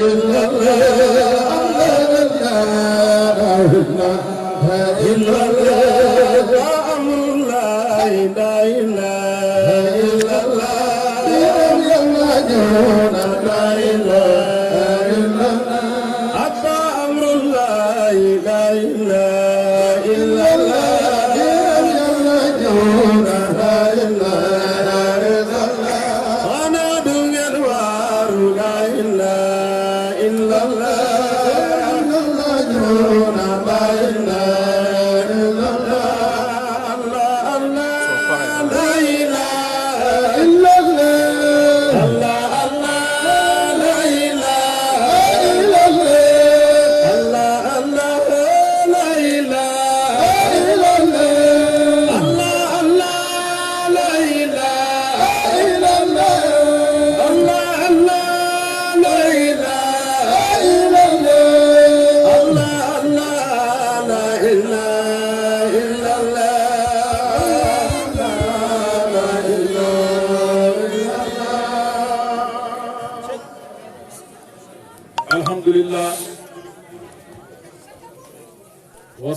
إلا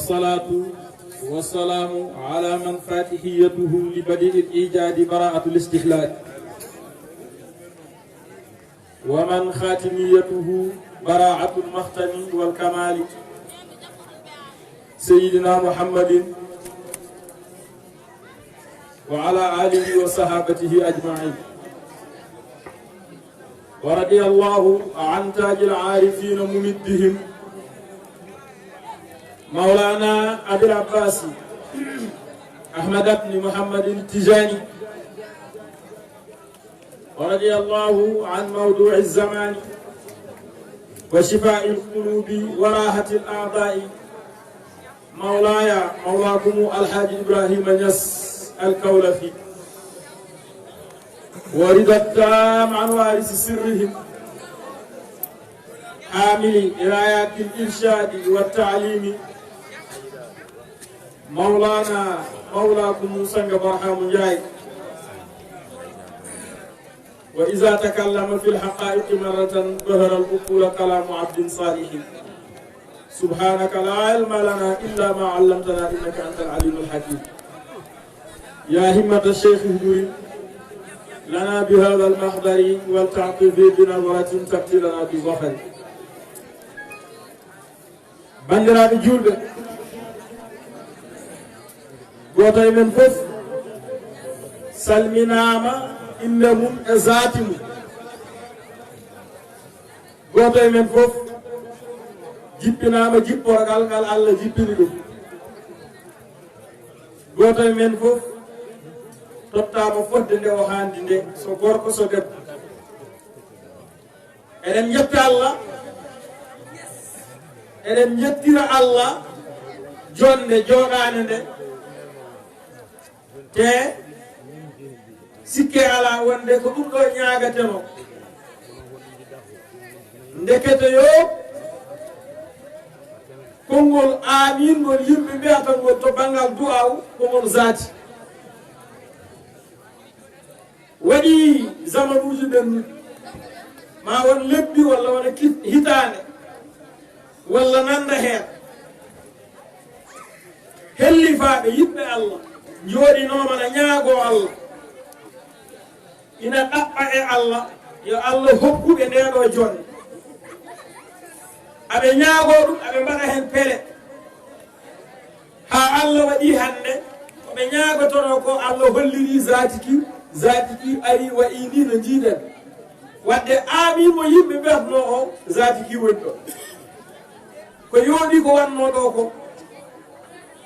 والصلاة والسلام على من فاتحيته لبديع الإيجاد براءة الاستخلاج ومن خاتميته براعة المختم والكمال سيدنا محمد وعلى آله وصحابته أجمعين ورضي الله عن تاج العارفين ممدهم مولانا أبي العباس أحمد بن محمد التجاني ورضي الله عن موضوع الزمان وشفاء القلوب وراحة الأعضاء مولاكم الحاج إبراهيم نياس الكولفي ورضا التام عن وارث سرهم حامل رايات الإرشاد والتعليم مولاكم سنگ برحام جاي وإذا تكلم في الحقائق مرة ظهر الأقول كلام عبد صالح سبحانك لا علم لنا إلا ما علمتنا إنك أنت العليم الحكيم يا همة الشيخ هدوري لنا بهذا المحضر والتعطيف بنظرة تأتي لنا بظفر بندنا بجولد gotoy men fof salminama inde mum e zati mum gotoy men fof jippinama jipporgal ngal Allah jippini ɗum gotoy men fof tottama fodde nde o handi nde so gorko so debbo eɗen jetta Allah eɗen jettira Allah jonde joɗade nde te sikke ala wonde ko ɗum ɗo ñagateno ndekete yo konngol amin ngol yimɓe mbiyata ngol to banggal du'aw kongol zati waɗi zamanuji ɓen ma won lebbi walla wona hitande walla nanda heen hellifaɓe yiɓɓe Allah jooɗinoma na ñaago Allah ina ɗaɓɓa e Allah yo Allah hokkuɓe ndeɗo jonde aɓe ñaago ɗum aɓe mbaɗa hen pele ha Allah waɗi hande koɓe ñaagotono ko Allah holliri zati ki ari waɗi ni no jiiɗen wadde aami mo yimɓe mbiyatno o zati ki woni ɗo ko yooɗi ko wanno ɗo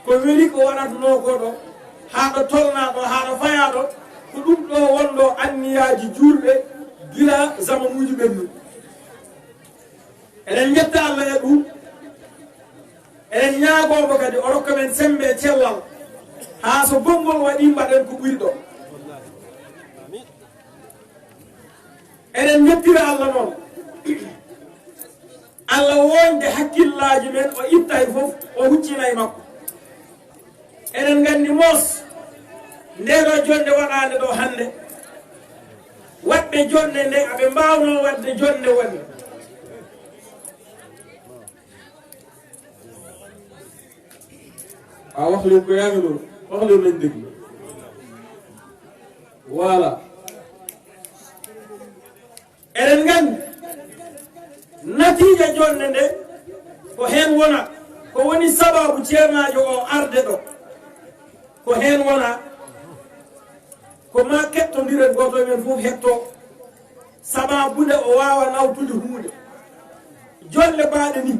ko weli ko waɗatno ko ɗo haɗo tolnaɗo haɗo fayaɗo ko ɗum ɗo wonɗo anniyaji juurɓe gila zamanuji ɓennu eɗen jetta Allah e ɗum eɗen ñaagomo kadi o rokka men sembe cellal ha so bonngol waɗi mbaɗen ko ɓuri ɗo eɗen jettira Allah noon Allah wonde hakkillaji men o ittay fof o huccinayi makko eɗen gandi mos ndeɗo jonde waɗande ɗo hande waɗɓe jonde nde aɓe mbawno wadde jonde wonde wax leen ko yaa ngi loolu wax leen lañ dégg voilà eɗen nganndi natiija jonde nde ko heen wona ko woni sababu ceernajo o arde ɗo ko heen wona ko ma kettodiren goto men fof hetto sababude o wawa nawtude hunde jolle mbaɗe ni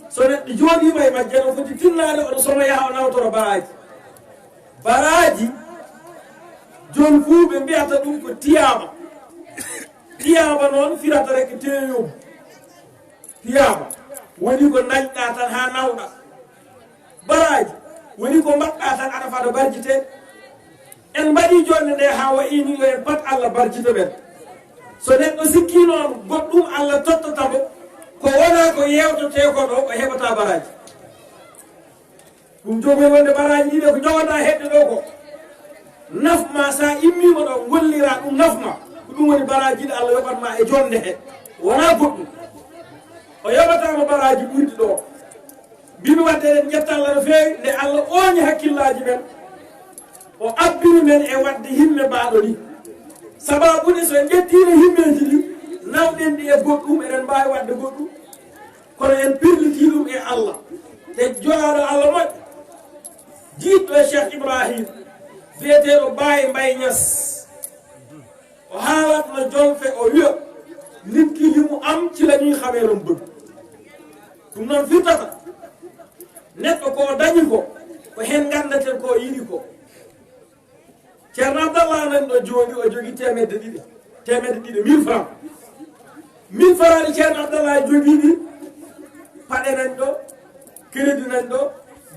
so neɗɗo jooɗima e majje no foti tinnade oɗo somo yaha o nawtoro baraji joni fuu ɓe mbiyata ɗum ko tiyama tiyama noon firata rek teyomu tiyama woni ko dañɗa tan ha nawɗa baraji woni ko mbaɗɗa tan aɗa fada barjite en mbaɗi jonde nde ha wayini yo en pat Allah barjita ɓen so neɗɗo sikki noon goɗɗum Allah tottatamo ko wona ko yewtote ko ɗo o heɓata baraji ɗum jogori wonde baraji ɗiɗe ko jogata heɓde ɗo ko nafma sa immima ɗo gollira ɗum nafma ko ɗum woni baraji ɗi Allah yoɓatma e jonde he wona goɗɗum o yoɓatama baraji ɓurdi ɗo mbimi wadde eɗen ƴetta Allah no fewi nde Allah oñi hakkillaji men o abbiri men e wadde himme mbaɗo ni sababude so en ƴettino himmeji ɗi nawɗen ɗi e goɗɗum eɗen mbawi wadde goɗɗum kono en pirliti ɗum e Allah te joɗaɗo Allah moƴƴo jiiɗɗo e Cheikh Ibrahim biyeteɗo Baye Mbaye Niass o haalatno jolfe o wiya nit ki limu am ci la ñuy xamee lam bëgg ɗum noon firtata neɗɗo ko dañi ko hen gandaten ko yiɗi ko ceerno Abdallah nan ɗo jooɗi o jogui temedde ɗiɗi 1000 francs 1000 francs ɗi ceerno Abdallah jogiiɗi paɗe nan ɗo crédit nan ɗo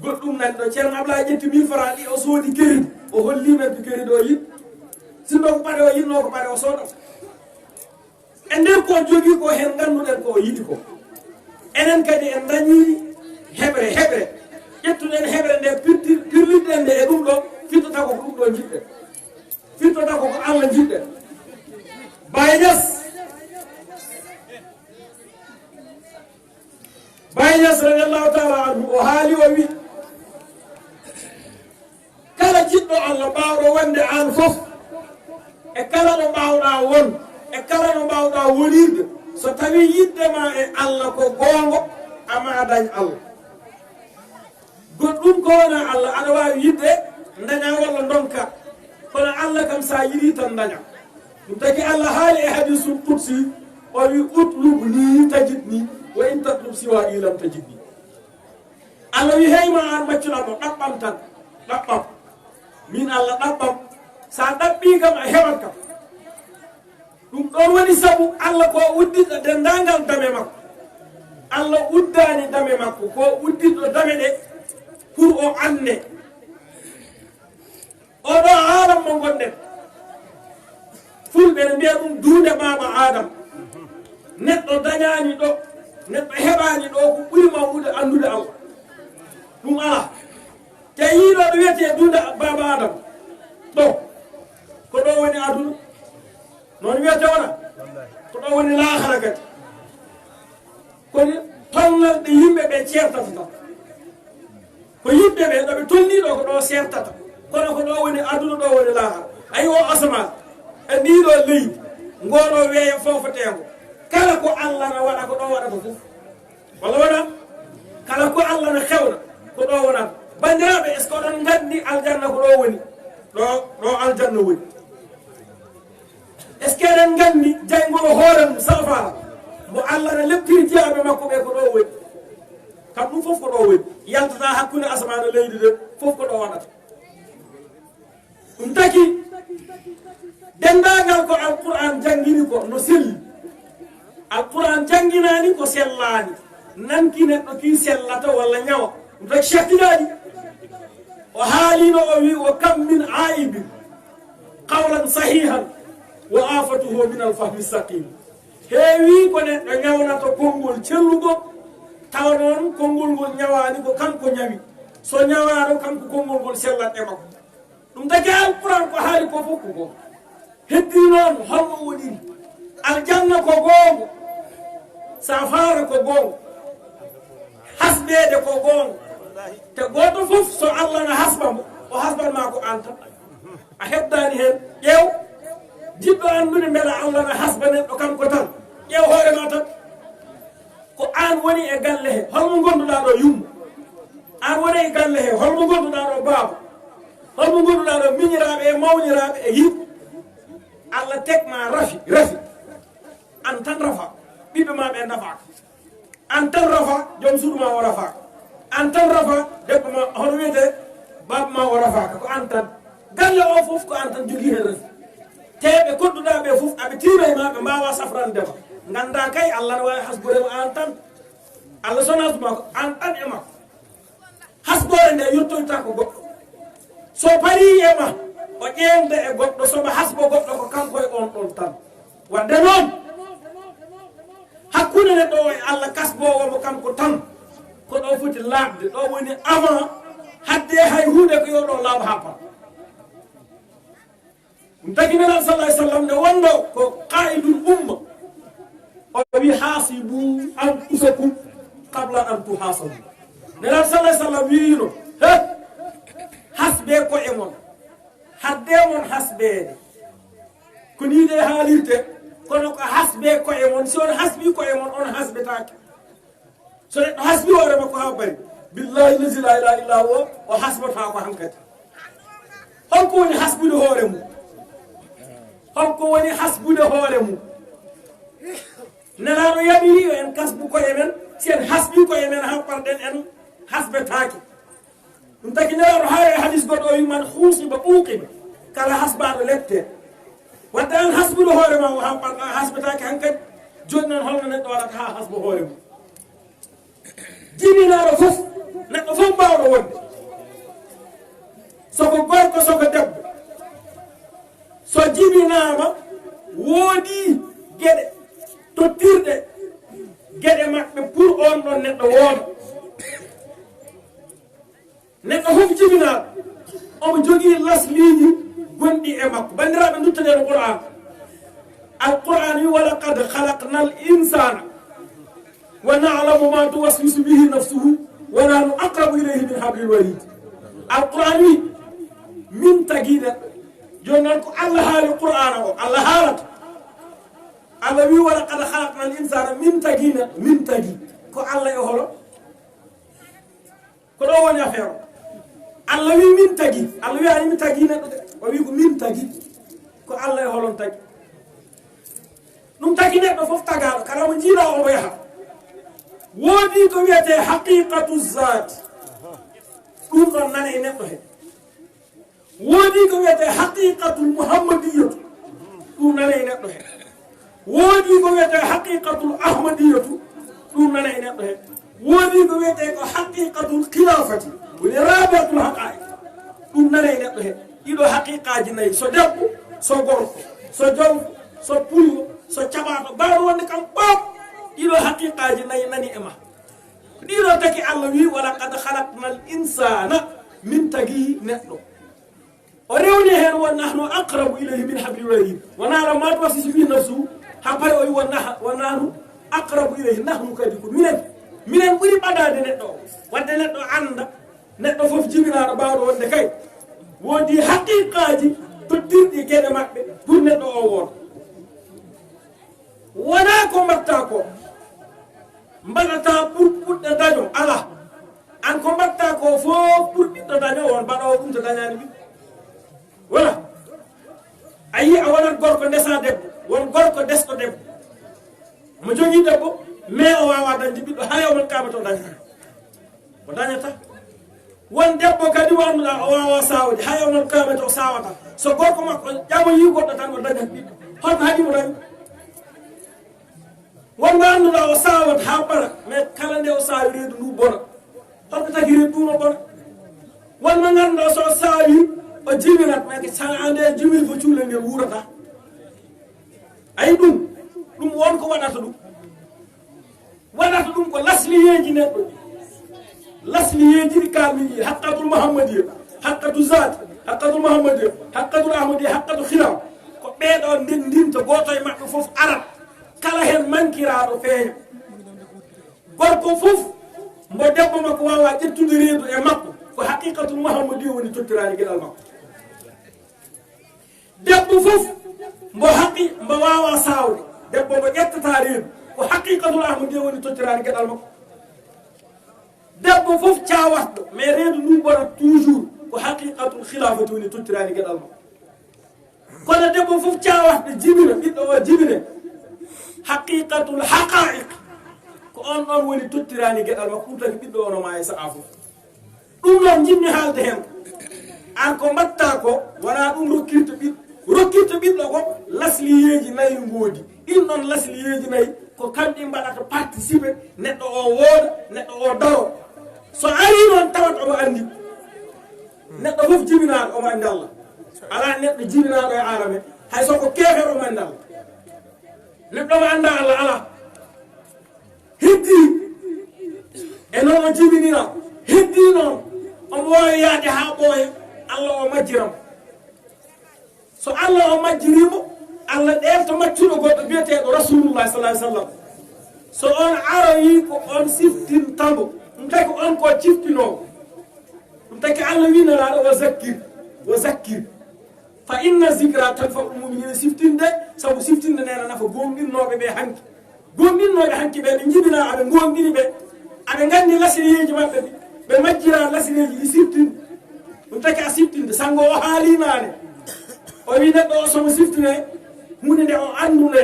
goɗɗum nan ɗo ceerno Abdallah ƴetti 1000 francs ɗi o soodi crédit o hollimen ko crédit o yiɗ sinno ko paɗe o yinno ko paɗe o sooɗat e nder ko jogii ko hen ganduɗen ko o yiɗi ko enen kadi en dañi heɓre ƴettuɗen heɓre nde pirliɗen nde e ɗum ɗo fittata ko ɗum ɗo jiɗɗen fittata ko Allah jiɗɗen Baye Niass radiallahu taala anhu o haali o wi kala jiɗɗo Allah mbawɗo wonde an fof e kala ɗo mbawɗa won e kala ɗo mbawɗa wonirde so tawi yiddema e Allah ko gongo ama dañ Allah goɗɗum ko wona Allah aɗa wawi yidde daña walla donka kono Allah kam sa yiɗi tan daña ɗum tagi Allah haali e hadisul qudsi o wi utlubni tajidni wa in tatlub siwa lam tajidni Allah wi heyma an maccuɗamo ɗaɓɓam tan ɗaɓɓam min Allah ɗaɓɓam sa ɗaɓɓi kam a heɓat kam ɗum ɗon woni sabu Allah ko uddiɗo dendagal dame makko Allah uddani dame makko ko uddiɗo dame ɗe pour o ande oɗo Adam mo gonɗen fulɓe ne mbiya ɗum duunde baba Adam neɗɗo dañani ɗo neɗɗo heɓani ɗo ko ɓuri mawɗude andude Allah ɗum ala te yiiɗo ɗo wiyete duunde baba Adam ɗo ko ɗo woni aduna noon wiyete wona ko ɗo woni lahara kadi kono tolnalɗe yimɓe ɓe ceertata tan ko yimɓe ɓe ɗoɓe tolniɗo ko ɗo sertata kono ko ɗo woni aduna ɗo woni lahara ayi o asaman e ndiɗo leydi ngoɗo weeyo fofotengo kala ko Allah na waɗa ko ɗo waɗata fof walla wona kala ko Allah na hewna ko ɗo wonata bandiraɓe est ce que oɗon gandi aljanna ko ɗo woni ɗo aljanna woni est ce que eɗen gandi jayngol hoore mum safara mo Allah na leppiri jeyaɓe makko ɓe ko ɗo woni kam ɗum fof ko ɗo woni yaltata hakkude asaman e leydi de fof ko ɗo waɗata ɗum taki dendagal ko alquran jangini ko no selli alquran janginani ko sellani nanki neɗɗo ki sellata walla ñawa ɗum taki chekkiɗaɗi o haalino o wi o kam min aibin qawlan sahihan wa afatuhu min alfahmi saqim heewi ko neɗɗo ñawnata konngol cellugo tawa noon konngol ngol ñawani ko kanko ñawi so ñawaɗo kanko konngol ngol sellat e makko ɗum taki alquran ko haali ko fof ko gonga heddi noon holno woniri aljanna ko gonga safara ko gonga hasɓede ko gonga te goto fof so Allah na hasbamo o hasbanma ko an tan a heɓdani hen ƴeew jiɗɗo andude beela Allah na hasba neɗɗo kanko tan ƴeew hoorema tan ko an woni e galle he holmo gonduɗa ɗo yummo an woni e galle he holmo gonduɗa ɗo baaba holmo gonduɗa ɗo miñiraɓe e mawniraɓe e yiɗ Allah tekma rafi an tan rafa ɓiɓɓe ma ɓe nafaka an tan rafa joom suudu ma o rafaka an tan rafa debbo ma hono wiyete baba ma o rafaka ko an tan galle o fof ko an tan jogui hen rafi teɓe kodduɗa ɓe fof aɓe tiima e ma ɓe mbawa safrandema ganda kay Allah ne wawi hasborema an tan Allah sonatuma ko an tan e makko hasbore nde yettoyta ko goɗɗo so pari e ma o ƴeewde e goɗɗo somo hasbo goɗɗo ko kanko e on ɗon tan wadde noon hakkude neɗɗo o e Allah kasbowomo kanko tan ko ɗo foti laaɓde ɗo woni avant hadde hay hunde ko yoɗo laaɓa ha pat ɗum tagi nelaɗo sallah sallam nde wonno ko qaidul umma o wi hasibu anfusakum qabla an tuhasabu nelaɗo sallah sallam wino he hasbe ko e mon hadde mon hasbede ko ni de haalirte kono ko hasbe ko e mon si on hasbi ko e mon on hasbetake so neɗɗo hasbi hoore makko ha bari billahi lazi la ilaha illa huwa o hasbata ko hankadi holko woni hasbude hoore mum holko woni hasbude hoore mum nelaɗo yaɓiri yo en kasbu koye men si en hasbi koye men ha parɗen en hasbetake ɗum tagi nelaɗo haare hadis goɗɗo o wi man huusiba ɓuuqiba kala hasbaɗo lette wadde an hasbude hoore ma ha parɗa hasbetake hankadi joni noon holno neɗɗo waɗata ha hasbo hoore mum jibinaɗo fof neɗɗo fof mbawɗo wonde soko gorko soko debbo so jibinama woodi gueɗe tottirɗe gueɗe maɓɓe pour on ɗon neɗɗo wooda neɗɗo fof jibinaɗo omo jogui lasliji gonɗi e makko bandiraɓe duttaɗen qur'an alqur'an wi wa laqad khalaqna al insana wa na'lamu ma tuwaswisu bihi nafsuhu wa nahnu aqrabu ilayhi min hablil warid alqur'an wi min taguiɗen joni noon ko Allah haali qur'an o Allah haalata Allah wi wa laqad khalaqna al insana min tagui ko Allah e holo ko ɗo woni affaire o Allah wi min tagui Allah wi ani mi tagui neɗɗo de o wi ko min tagui ko Allah e holon tagui ɗum tagui neɗɗo foof tagaɗo kala mo jiiɗa omo yaha woodi ko wiyete haqiqatu zat ɗum ɗon nana e neɗɗo he woodi ko wiyete haqiqatul muhammadiyatu ɗum nana e neɗɗo he woodi ko wiyete haqiqatul ahmadiyatu ɗum nana e neɗɗo he woodi ko wiyete ko haqiqatul khilafati woni rabatul haqaiq ɗum nana e neɗɗo he ɗiɗo haqiqaji nayyi so debbo so gorko so jawko so pullo so caɓaɗo mbawɗo wonde kam ɓop ɗiɗo haqiqaji nayyi nani e ma ɗiɗo taki Allah wi wa laqad khalaqna al insana min tagui neɗɗo o rewni hen won nahnu aqrabu ilayhi min hablil warid wa na'lamu ma tuwaswisu bihi nafsuhu ha pare o wi wa nahnu aqrabu ilayhi nahnu kadi ko minen ɓuuri ɓadade neɗɗo o wadde neɗɗo anda neɗɗo foof jibinaɗo mbawɗo wonde kay woodi haqiqaji tottirɗi gueɗe maɓɓe pour neɗɗo o wooda wona ko mbatta ko mbaɗata pour ɓuɗɗo daño ala an ko mbatta ko fof pour ɓiɗɗo daño on mbaɗowo ɗum to dañani ɓiɗɗo voilà a yi a wonat gorko ndesa debbo won gorko desɗo debbo mo jogui debbo mais o wawa dañde ɓiɗɗo hay omon kamato dañata o dañata won debbo kadi wannuɗa o wawa sawde hay omon kamata o sawata so gorko makko ƴamo yi goɗɗo tan o dañat ɓiɗɗo holko haɗimo dañi wonmo anduɗa o sawat ha ɓara mais kala nde o sawi reedu ndu bona holko tagui reedu ɗum o bona wonmo ganduɗa so sawi o jibinat mais sa ande jumil fo cuule ngel wurata ayi ɗum won ko waɗata ɗum ko lasliyeji neɗɗo lasliyeji ɗi kalmi haqqatul muhammadiya haqqatu zat haqqatul muhammadiya haqqatul ahmadiya haqqatu khilaf ko ɓeeɗo ndinta goto e maɓɓe foof arat kala hen mankiraɗo feeña gorko foof mbo debbo makko wawa ƴettude reedu e makko ko haqiqatul muhammadi woni tottirani gueɗal makko debbo fof mbo wawa sawde debbo mbo ƴettata reedu ko haqiqatul ahmadi woni tottirani gueɗal makko debbo fof cawatɗo mais reedu ndu ɓora toujours ko haqiqatul khilafati woni tottirani gueɗal makko kono debbo fof cawatɗo jibina ɓiɗɗo o jibine haqiqatul haqaiq ko on ɗon woni tottirani gueɗal makko ɗum taki ɓiɗɗo ono ma e sa'a fof ɗum ɗon jinmi haalde hen an ko mbatta ko wona ɗum rokkirto ɓiɗɗo ko lasliyeji nayyi ngoodi ɗin ɗon lasliyeji nayyi ko kamɗi mbaɗata participe neɗɗo o wooda neɗɗo o daro so ari noon tawat omo andi neɗɗo fof jibinaɗo omo andi Allah ala neɗɗo jibinaɗo e alame hay soko keefere omo andi Allah neɗɗo omo anda Allah ala heddi e noon o jibinira heddi noon omo wawi yaade ha ɓooya Allah o majjiram so Allah o majjirimo Allah ɗen to maccuɗo goɗɗo biyeteɗo rasulullah sallallahu alaihi wasallam so on aroyi ko on siftintamo ɗum taki on ko ciftinowo ɗum taki Allah winalaɗo wa zakkir fa inna zicra tanfa'u mu'minina siftinde sabu siftinde nena nafa gomɗinnoɓe ɓe hanki gomɗinnoɓe hanki ɓe ɓe jibina aɓe gomɗini ɓe aɓe gandi lasiriyeji maɓɓe ɓe majjira lasiriyeji ɗi siftinde ɗum taki a siftinde sango o haalinane o wi neɗɗo o somo siftine hunde nde o andune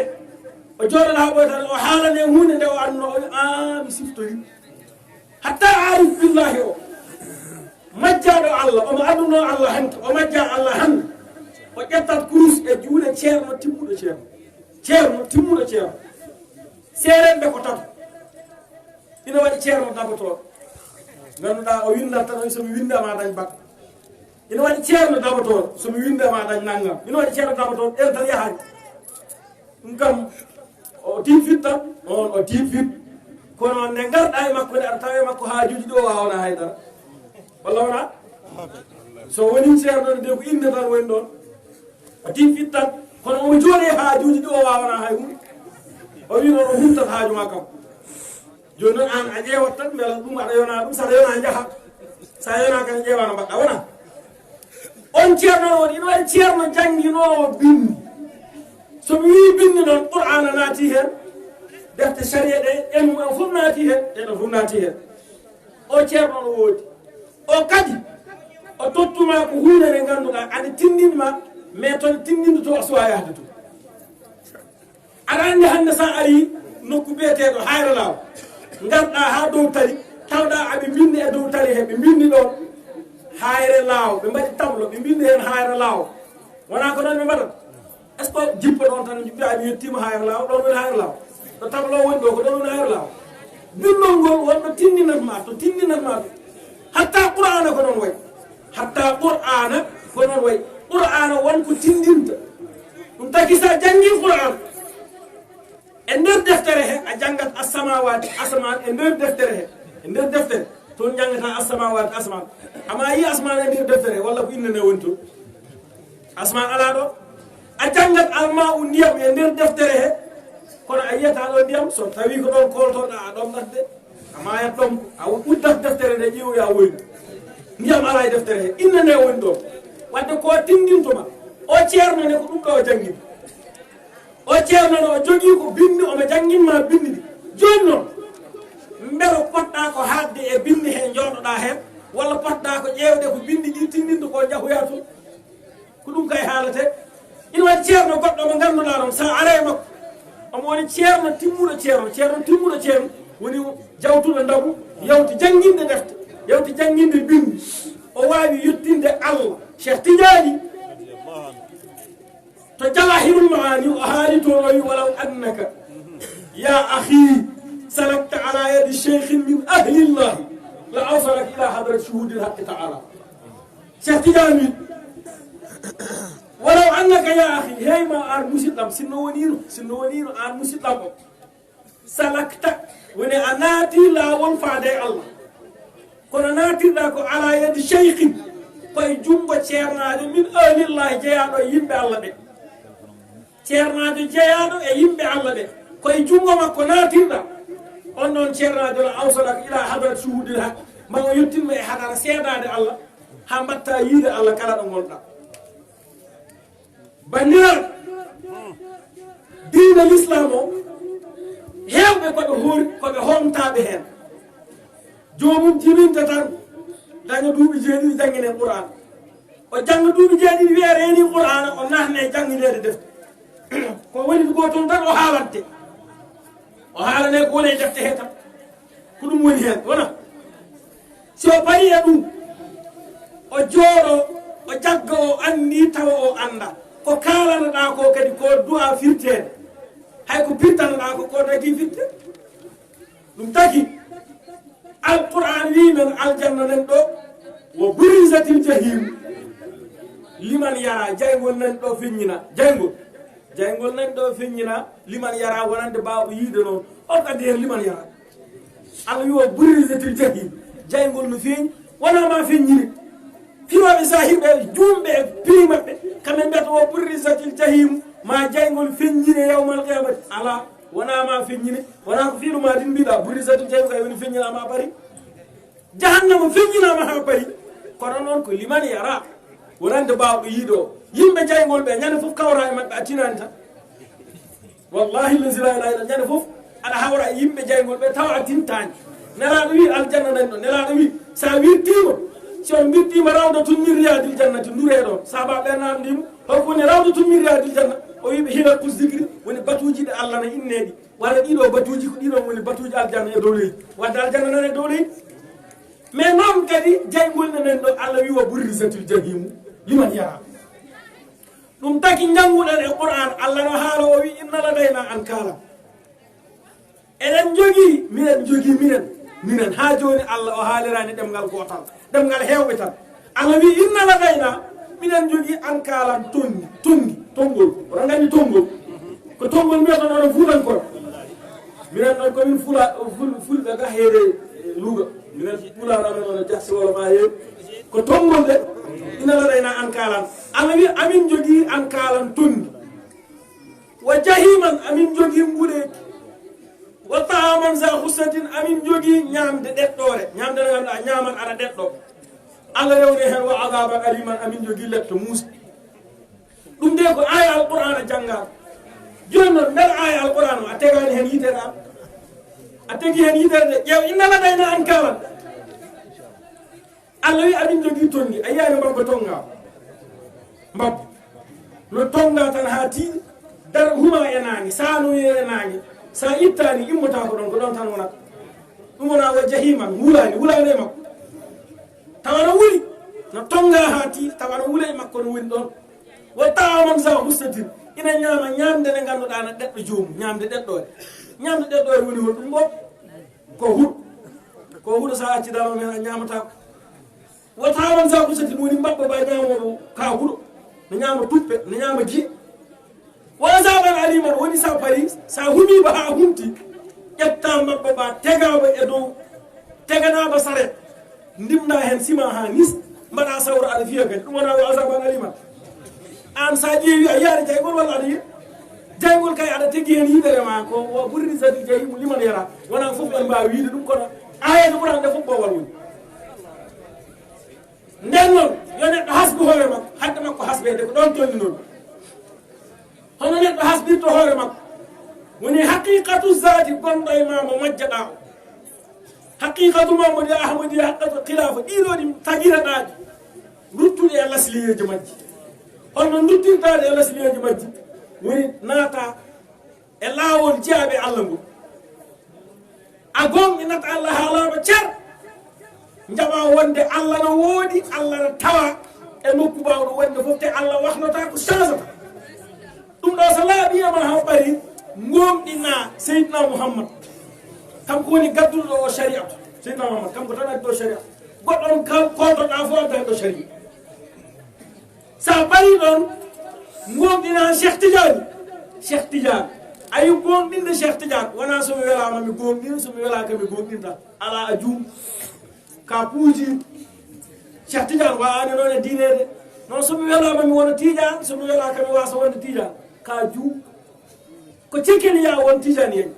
o jooɗoɗa ha ɓoytan o haalane hunde nde o anduno o wi a mi siftori hatta arif billahi o majjaɗo Allah omo anduno Allah hanki o majja Allah hande o ƴettat kurus e juuɗe ceerno timmuɗo timmuɗo ceerno seerenɓe ko tato ina waɗi ceerno dabotoɗo ganduɗa o windat tan somi windama dañ bakka ina waɗi ceerno dabotoɗo somi windama dañ naggam ina waɗi ceerno dabotoɗo ɗen tan yahani ɗum kam o tiifit tan on o tiifit kono nde garɗa e makko nde aɗa tawa e makko haajuji ɗi o wawna haydara walla wona so woni ceerno de ko inde tan woni ɗon o tiifit tan kono omo jooɗi e haajuji ɗi o wawna hay hunde o wi noon o humtat haaju ma kam joni noon an a ƴeewat tan beela ɗum aɗa yona ɗum saɗa yona jaaha sa yona kan ƴeewano mbaɗɗa wona on ceerno o ina waɗi ceerno janguinowo bindi somi wi bindi noon qur'ana naati hen defte saria ɗe enu o fof naati hen ɗeɗo fof naati hen o ceerno no woodi o kadi o tottuma ko hunde nde ganduɗa aɗa tindinma mais toon tindinde to a suwa yahde to aɗa andi hande sa ari nokku biyeteɗo hayra law garɗa ha dow tali tawɗa aɓe bindi e dow tali he ɓe bindi ɗon hayre laaw ɓe mbaɗi tableau ɓe bindi hen hayre laaw wona ko noon ɓe mbaɗat est ce que jippa ɗon tan jiɓɓa mi yettima hayre laaw ɗon woni hayre laaw to tableau woni ɗo ko ɗon woni hayre laaw bindol ngol wonɗo tindinatma to tindinatma to hatta qur'ana ko noon way hatta qur'ana ko noon way qur'ana wonko tindinta ɗum taki sa jangi qur'an e nder deftere he a janggat assamawati asman e nder deftere he e nder deftere toon jangata assamawati asman ama yi asman e nder deftere walla ko innene woni toon asman ala ɗo a janggat alma u ndiyam e nder deftere he kono a yiyata ɗo ndiyam so tawi ko ɗon koltoɗa a ɗomɗat de ama yat ɗom a uddat deftere nde ƴeewoya woynu ndiyam ala e deftere he innene woni ɗon wadde ko tindintoma o ceerno ne ko ɗum ɗo o jangguin o ceerno ne o jogui ko bindi omo janguinma bindi ɗi joni noon mbero poɗɗa ko hadde e bindi he jooɗoɗa hen walla poɗɗa ko ƴewde ko bindi ɗi tindinde ko jahoya toon ko ɗum kay haalate ina waɗi ceerno goɗɗo mo ganduɗa noon sa ara e makko omo woni ceerno timmuɗo ceerno woni jawtuɗo ndagu yawti janguinde defte yawti janguinde bindi o wawi yettinde Allah Cheikh Tidiane to jawahirul maani o haali to o wi walaw annaka ya akhi salakta ala yadi cheikhin min ahlillah la awsalak ila hadrat shuhudil haqqi ta'ala Cheikh Tidiane walaw annaka ya akhi heyma an musidɗam sinno wonino an musidɗam o salakta woni a naati laawol faade Allah kono naatirɗa ko ala yadi cheikhin koye jungo ceernajo min ahlillahi jeeyaɗo e yimɓe Allah ɓe ceernajo jeeyaɗo e yimɓe Allah ɓe koye jungo makko naatirɗa on noon ceernajo la awsalaka ila hadrat shuhudil haq mago yettinma e hadara seedade Allah ha mbatta yiide Allah kala ɗo gonɗa bandiraɓe diina l'islam o hewɓe koɓe homtaɓe hen jomum jiminta tan daña duuɓi jeeɗiɗi jangguine qur'an o jangga duuɓi jeeɗiɗi wiye reeni qur'ana o nahne jangguinede defte ko woni go toon tan o haalante o haalane ko woni e defte he tan ko ɗum woni hen wona si o payi e ɗum o jooɗo o jagga o andi tawa o anda ko kalanoɗa ko kadi ko du'a firtede hay ko pirtanoɗa ko tagi firte ɗum tagi alquran wi men aljanna nen ɗo wo burisatil jahim liman yara jaygol nan ɗo feññina jaygol nan ɗo feññina liman yara wonande bawɗo yiide noon on kadi hen liman yara Allah wi wo burisatil jahim jaygol no feeñi wonama feññini firoɓe sahirɓe jumɓe piri maɓɓe kamɓe mbiyata wo burisatil jahim ma jaygol feññine yawmal qiyamati ala wonama feññine wona ko fiinuma din mbiɗa burisatil jahim kay woni feññinama ha paari jahannama feññinama ha paari kono noon ko liman yara wonande bawɗo yiiɗo yimɓe jaygol ɓe ñande foof kawra e maɓɓe a tinani tan wallahi lazi la ilaha illa ñande foof aɗa hawra e yimɓe jaygol ɓe tawa a tintani nelaɗo wi aljanna nan ɗo nelaɗo wi sa wirtima si on wirtima rawdatun min riyadil jannati ndure ɗon sahaba ɓe namdima holko woni rawdatun min riyadil janna o wiɓe hila kus zicri woni batuji ɗe Allah na inneɗi walla ɗiɗo batuji ko ɗiɗon woni batuji aljanna e dow leydi wadde aljanna nan e dow leydi mais noon kadi jaygol nanen ɗo Allah wi wa burrisatil jahimu liman yara ɗum taki jannguɗen e qur'an Allah no haala o wi inna ladayna an kala eɗen jogui minen ha joni Allah o haalirani ɗemgal gotal ɗemgal hewɓe tan Allah wi inna ladayna minen jogui an kalan tongi tongol oɗon gandi tongol ko tongol mbiyatan oɗon fuuɗankon minen ɗon komin fulɓe ga heere Louga minen pularamen ono jahsi wolo ma heewi ko tongol de ina ladayna an kalan Allah wi amin jogui an kalan tongi wa jahiman amin jogui mbuɗeki wa taaman za husatin amin jogui ñamde ɗeɗɗore ñamde nde ganduɗa ñaman aɗa ɗeɗɗo Allah rewni hen wa adaban aliman amin jogui letto muusde ɗum de ko aya alquran a janggaɗo joni noon nder aya alquran o a tegani hen yitere am a tegi hen yitere de ƴeew inna ladayna an kalan Allah wi amin jogui tongi a yiyani mbabba tonga mbabba no tonga tan ha tiiɗi dar huma e nangue sanoye e nangue sa ittani immota ko ɗon tan wonata ɗum wona wa jahiman wulani e makko tawana wuli no tonga ha tiiɗi tawana wuula e makko no woni ɗon wa tawaman sa hustatin ina ñaama ñamde nde ganduɗa na ɗeɗɗo jomum ñamde ɗeɗɗore woni hol ɗum ɗo ko huuɗo sa accidama men a ñamatako wa tawaman sa hustatin woni mbabba ba ñamoɗo ka huuɗo no ñama tuppe no ñama ji wa azaban aliman woni sa paari sa humiba ha humti ƴetta mabba ba tegaba e dow teganaba saret ndimna hen sima ha nis mbaɗa sawra aɗa fiya kadi ɗum wona wa azaban aliman an sa ƴeewi a yiyani jaygol walla aɗa yiya jaygol kay aɗa tegui hen yiɗere ma ko wa burrisati jahimu liman yara wona foof en mbawi wiide ɗum kono ayede ɓuran nde foof bowal woni nden noon yo neɗɗo hasbu hoore makko hadde makko hasbede ko ɗon tolni noon hono neɗɗo hasbirto hoore makko woni haqiqatu zati gonɗo e ma mo majjaɗa o haqiqatu mamadi ahmadi haqqatu khilafa ɗiɗoɗi tagiraɗaɗi ruttude e lasliyeji majji holno duttirtade e lasliyeji majji woni naata e laawol jeyaɓe Allah ngol a gonɗinata Allah ha laaɓa ceer jaɓa wonde Allah no woodi Allah no tawa e nokku bawɗo wonde foof te Allah waknota ko changeata ɗum ɗo so laaɓiyama ha ɓari gomɗina Seydina Mouhammad kanko woni gadduɗo o sharia Seydina Mouhammad kanko tan addi ɗo sharia goɗɗon koltoɗa fo adda ɗo sharia sa ɓari ɗon gomɗina Cheikh Tidiane ayi gomɗinde Cheikh Tidiane wona somi welama mi gomɗina somi welaka mi gomɗinta ala a juum ka puuji Cheikh Tidiane wawani noon e dinede noon somi welama mi wona Tidiane somi welaka mi wasa wonde Tidiane ka juum ko cekkeni ya won Tidiane yen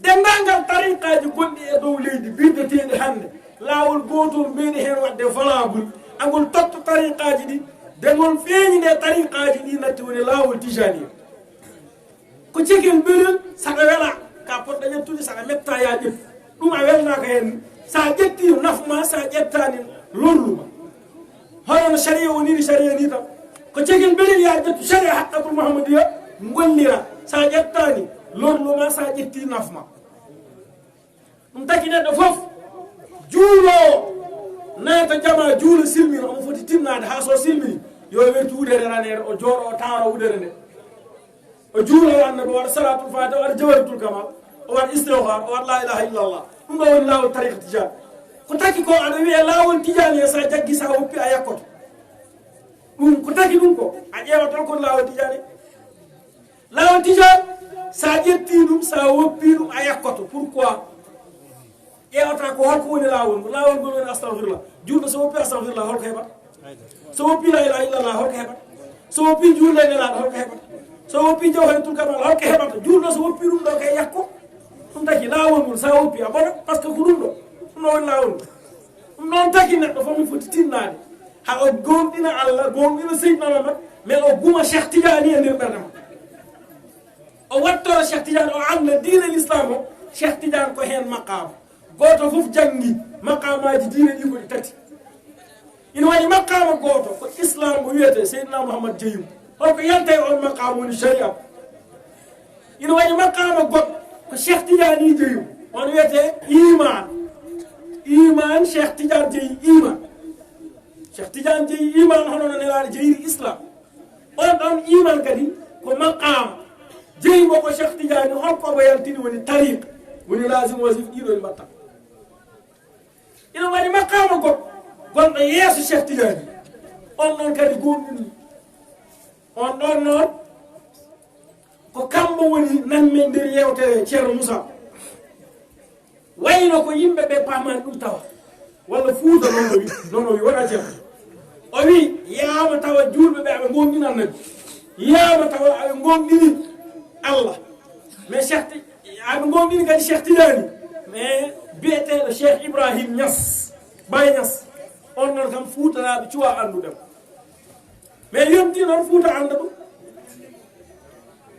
dendagal tariqaji gonɗi e dow leydi birdeteɗi hande laawol gotol meeɗi hen wadde valable agol totta tariqaji ɗi degol feeñi nde tariqaji ɗi natti woni laawol tijani ko cegel beelel saɗa wela ka poɗɗa ƴettude saɗa metta ya ƴettu ɗum a welnaka hen sa ƴetti nafma sa ƴettani lolluma honono sharia woniri sharia ni tan ko cegel beelel ya ƴettu sharia haqqatul mouhamadiya gollira sa ƴettani lolluma sa ƴetti nafma ɗum taki neɗɗo foof juulo naata jama juulo silmina omo foti tinnade ha so silmini yo wertu wudere ranere o jooɗo o taaro wudere nde o juulo o annabi o waɗa salatul fatiha o waɗa jawaratul kamal o waɗa istighfar o waɗa la ilaha illallah ɗum ɗo woni laawol tariqa tijani ko taki ko aɗa wiye laawol tijani e sa jaggi sa woppi a yakkoto ɗum ko taki ɗum ko a ƴeewa tan kon laawol tijani laawol tijani sa ƴetti ɗum sa woppi ɗum a yakkoto pourquoi ƴewata ko holko woni laawol ngo laawol ngol woni astahfirullah julɗo so woppi astahfirullah holko heɓata so woppi la ilaha illallah holko heɓata so woppi juulde nelaɗo holko heɓata so woppi jawharatul kamal holko heɓata julɗo so woppi ɗum ɗo kay yakko ɗum taki laawol ngol sa woppi a bona par ce que ko ɗum ɗo ɗum ɗo woni laawol ngol ɗum ɗon taki neɗɗo fof mi foti tinnade ha o gonɗina Allah gonɗina seydina Muhammad mais o guma Cheikh Tidiane e nder ɓerde ma o wattoro Cheikh Tidiane o anda diine l'islam o Cheikh Tidiane ko hen maqama goto fof janggi maqamaji diine ɗi koɗi tati ina waɗi maqama goto ko islam o wiyete seydina Mouhamad jeyum holko yalta e on maqama woni sharia ina waɗi maqama goɗɗo ko Cheikh Tidiane jeyum on wiyete iman Cheikh Tidiane jeeyi iman Cheikh Tidiane jeeyi iman honono nelaɗo jeyiri islam on ɗon iman kadi ko maqama jeyimo ko Cheikh Tidiane holkomo yaltini woni tariqa woni lazim wasif ɗiɗo e mbatta ina waɗi maqama goɗɗo gonɗo yeeso Cheikh Tidiane on ɗon kadi gonɗini on ɗon noon ko kambo woni nanme nder yewtere ceerno Moussa wayno ko yimɓe ɓe pamani ɗum tawa walla Fuuta noon o wi waɗa ceerno o wi yama tawa julɓe ɓe aɓe gonɗini annabi yama tawa aɓe gonɗini Allah mais Cheikh aɓe gonɗini kadi Cheikh Tidiane mais biyeteɗo Cheikh Ibrahim Niass Baye Niass on noon kam Fuutanaɓe cuwa andudem mais yonti noon Fuuta anda ɗum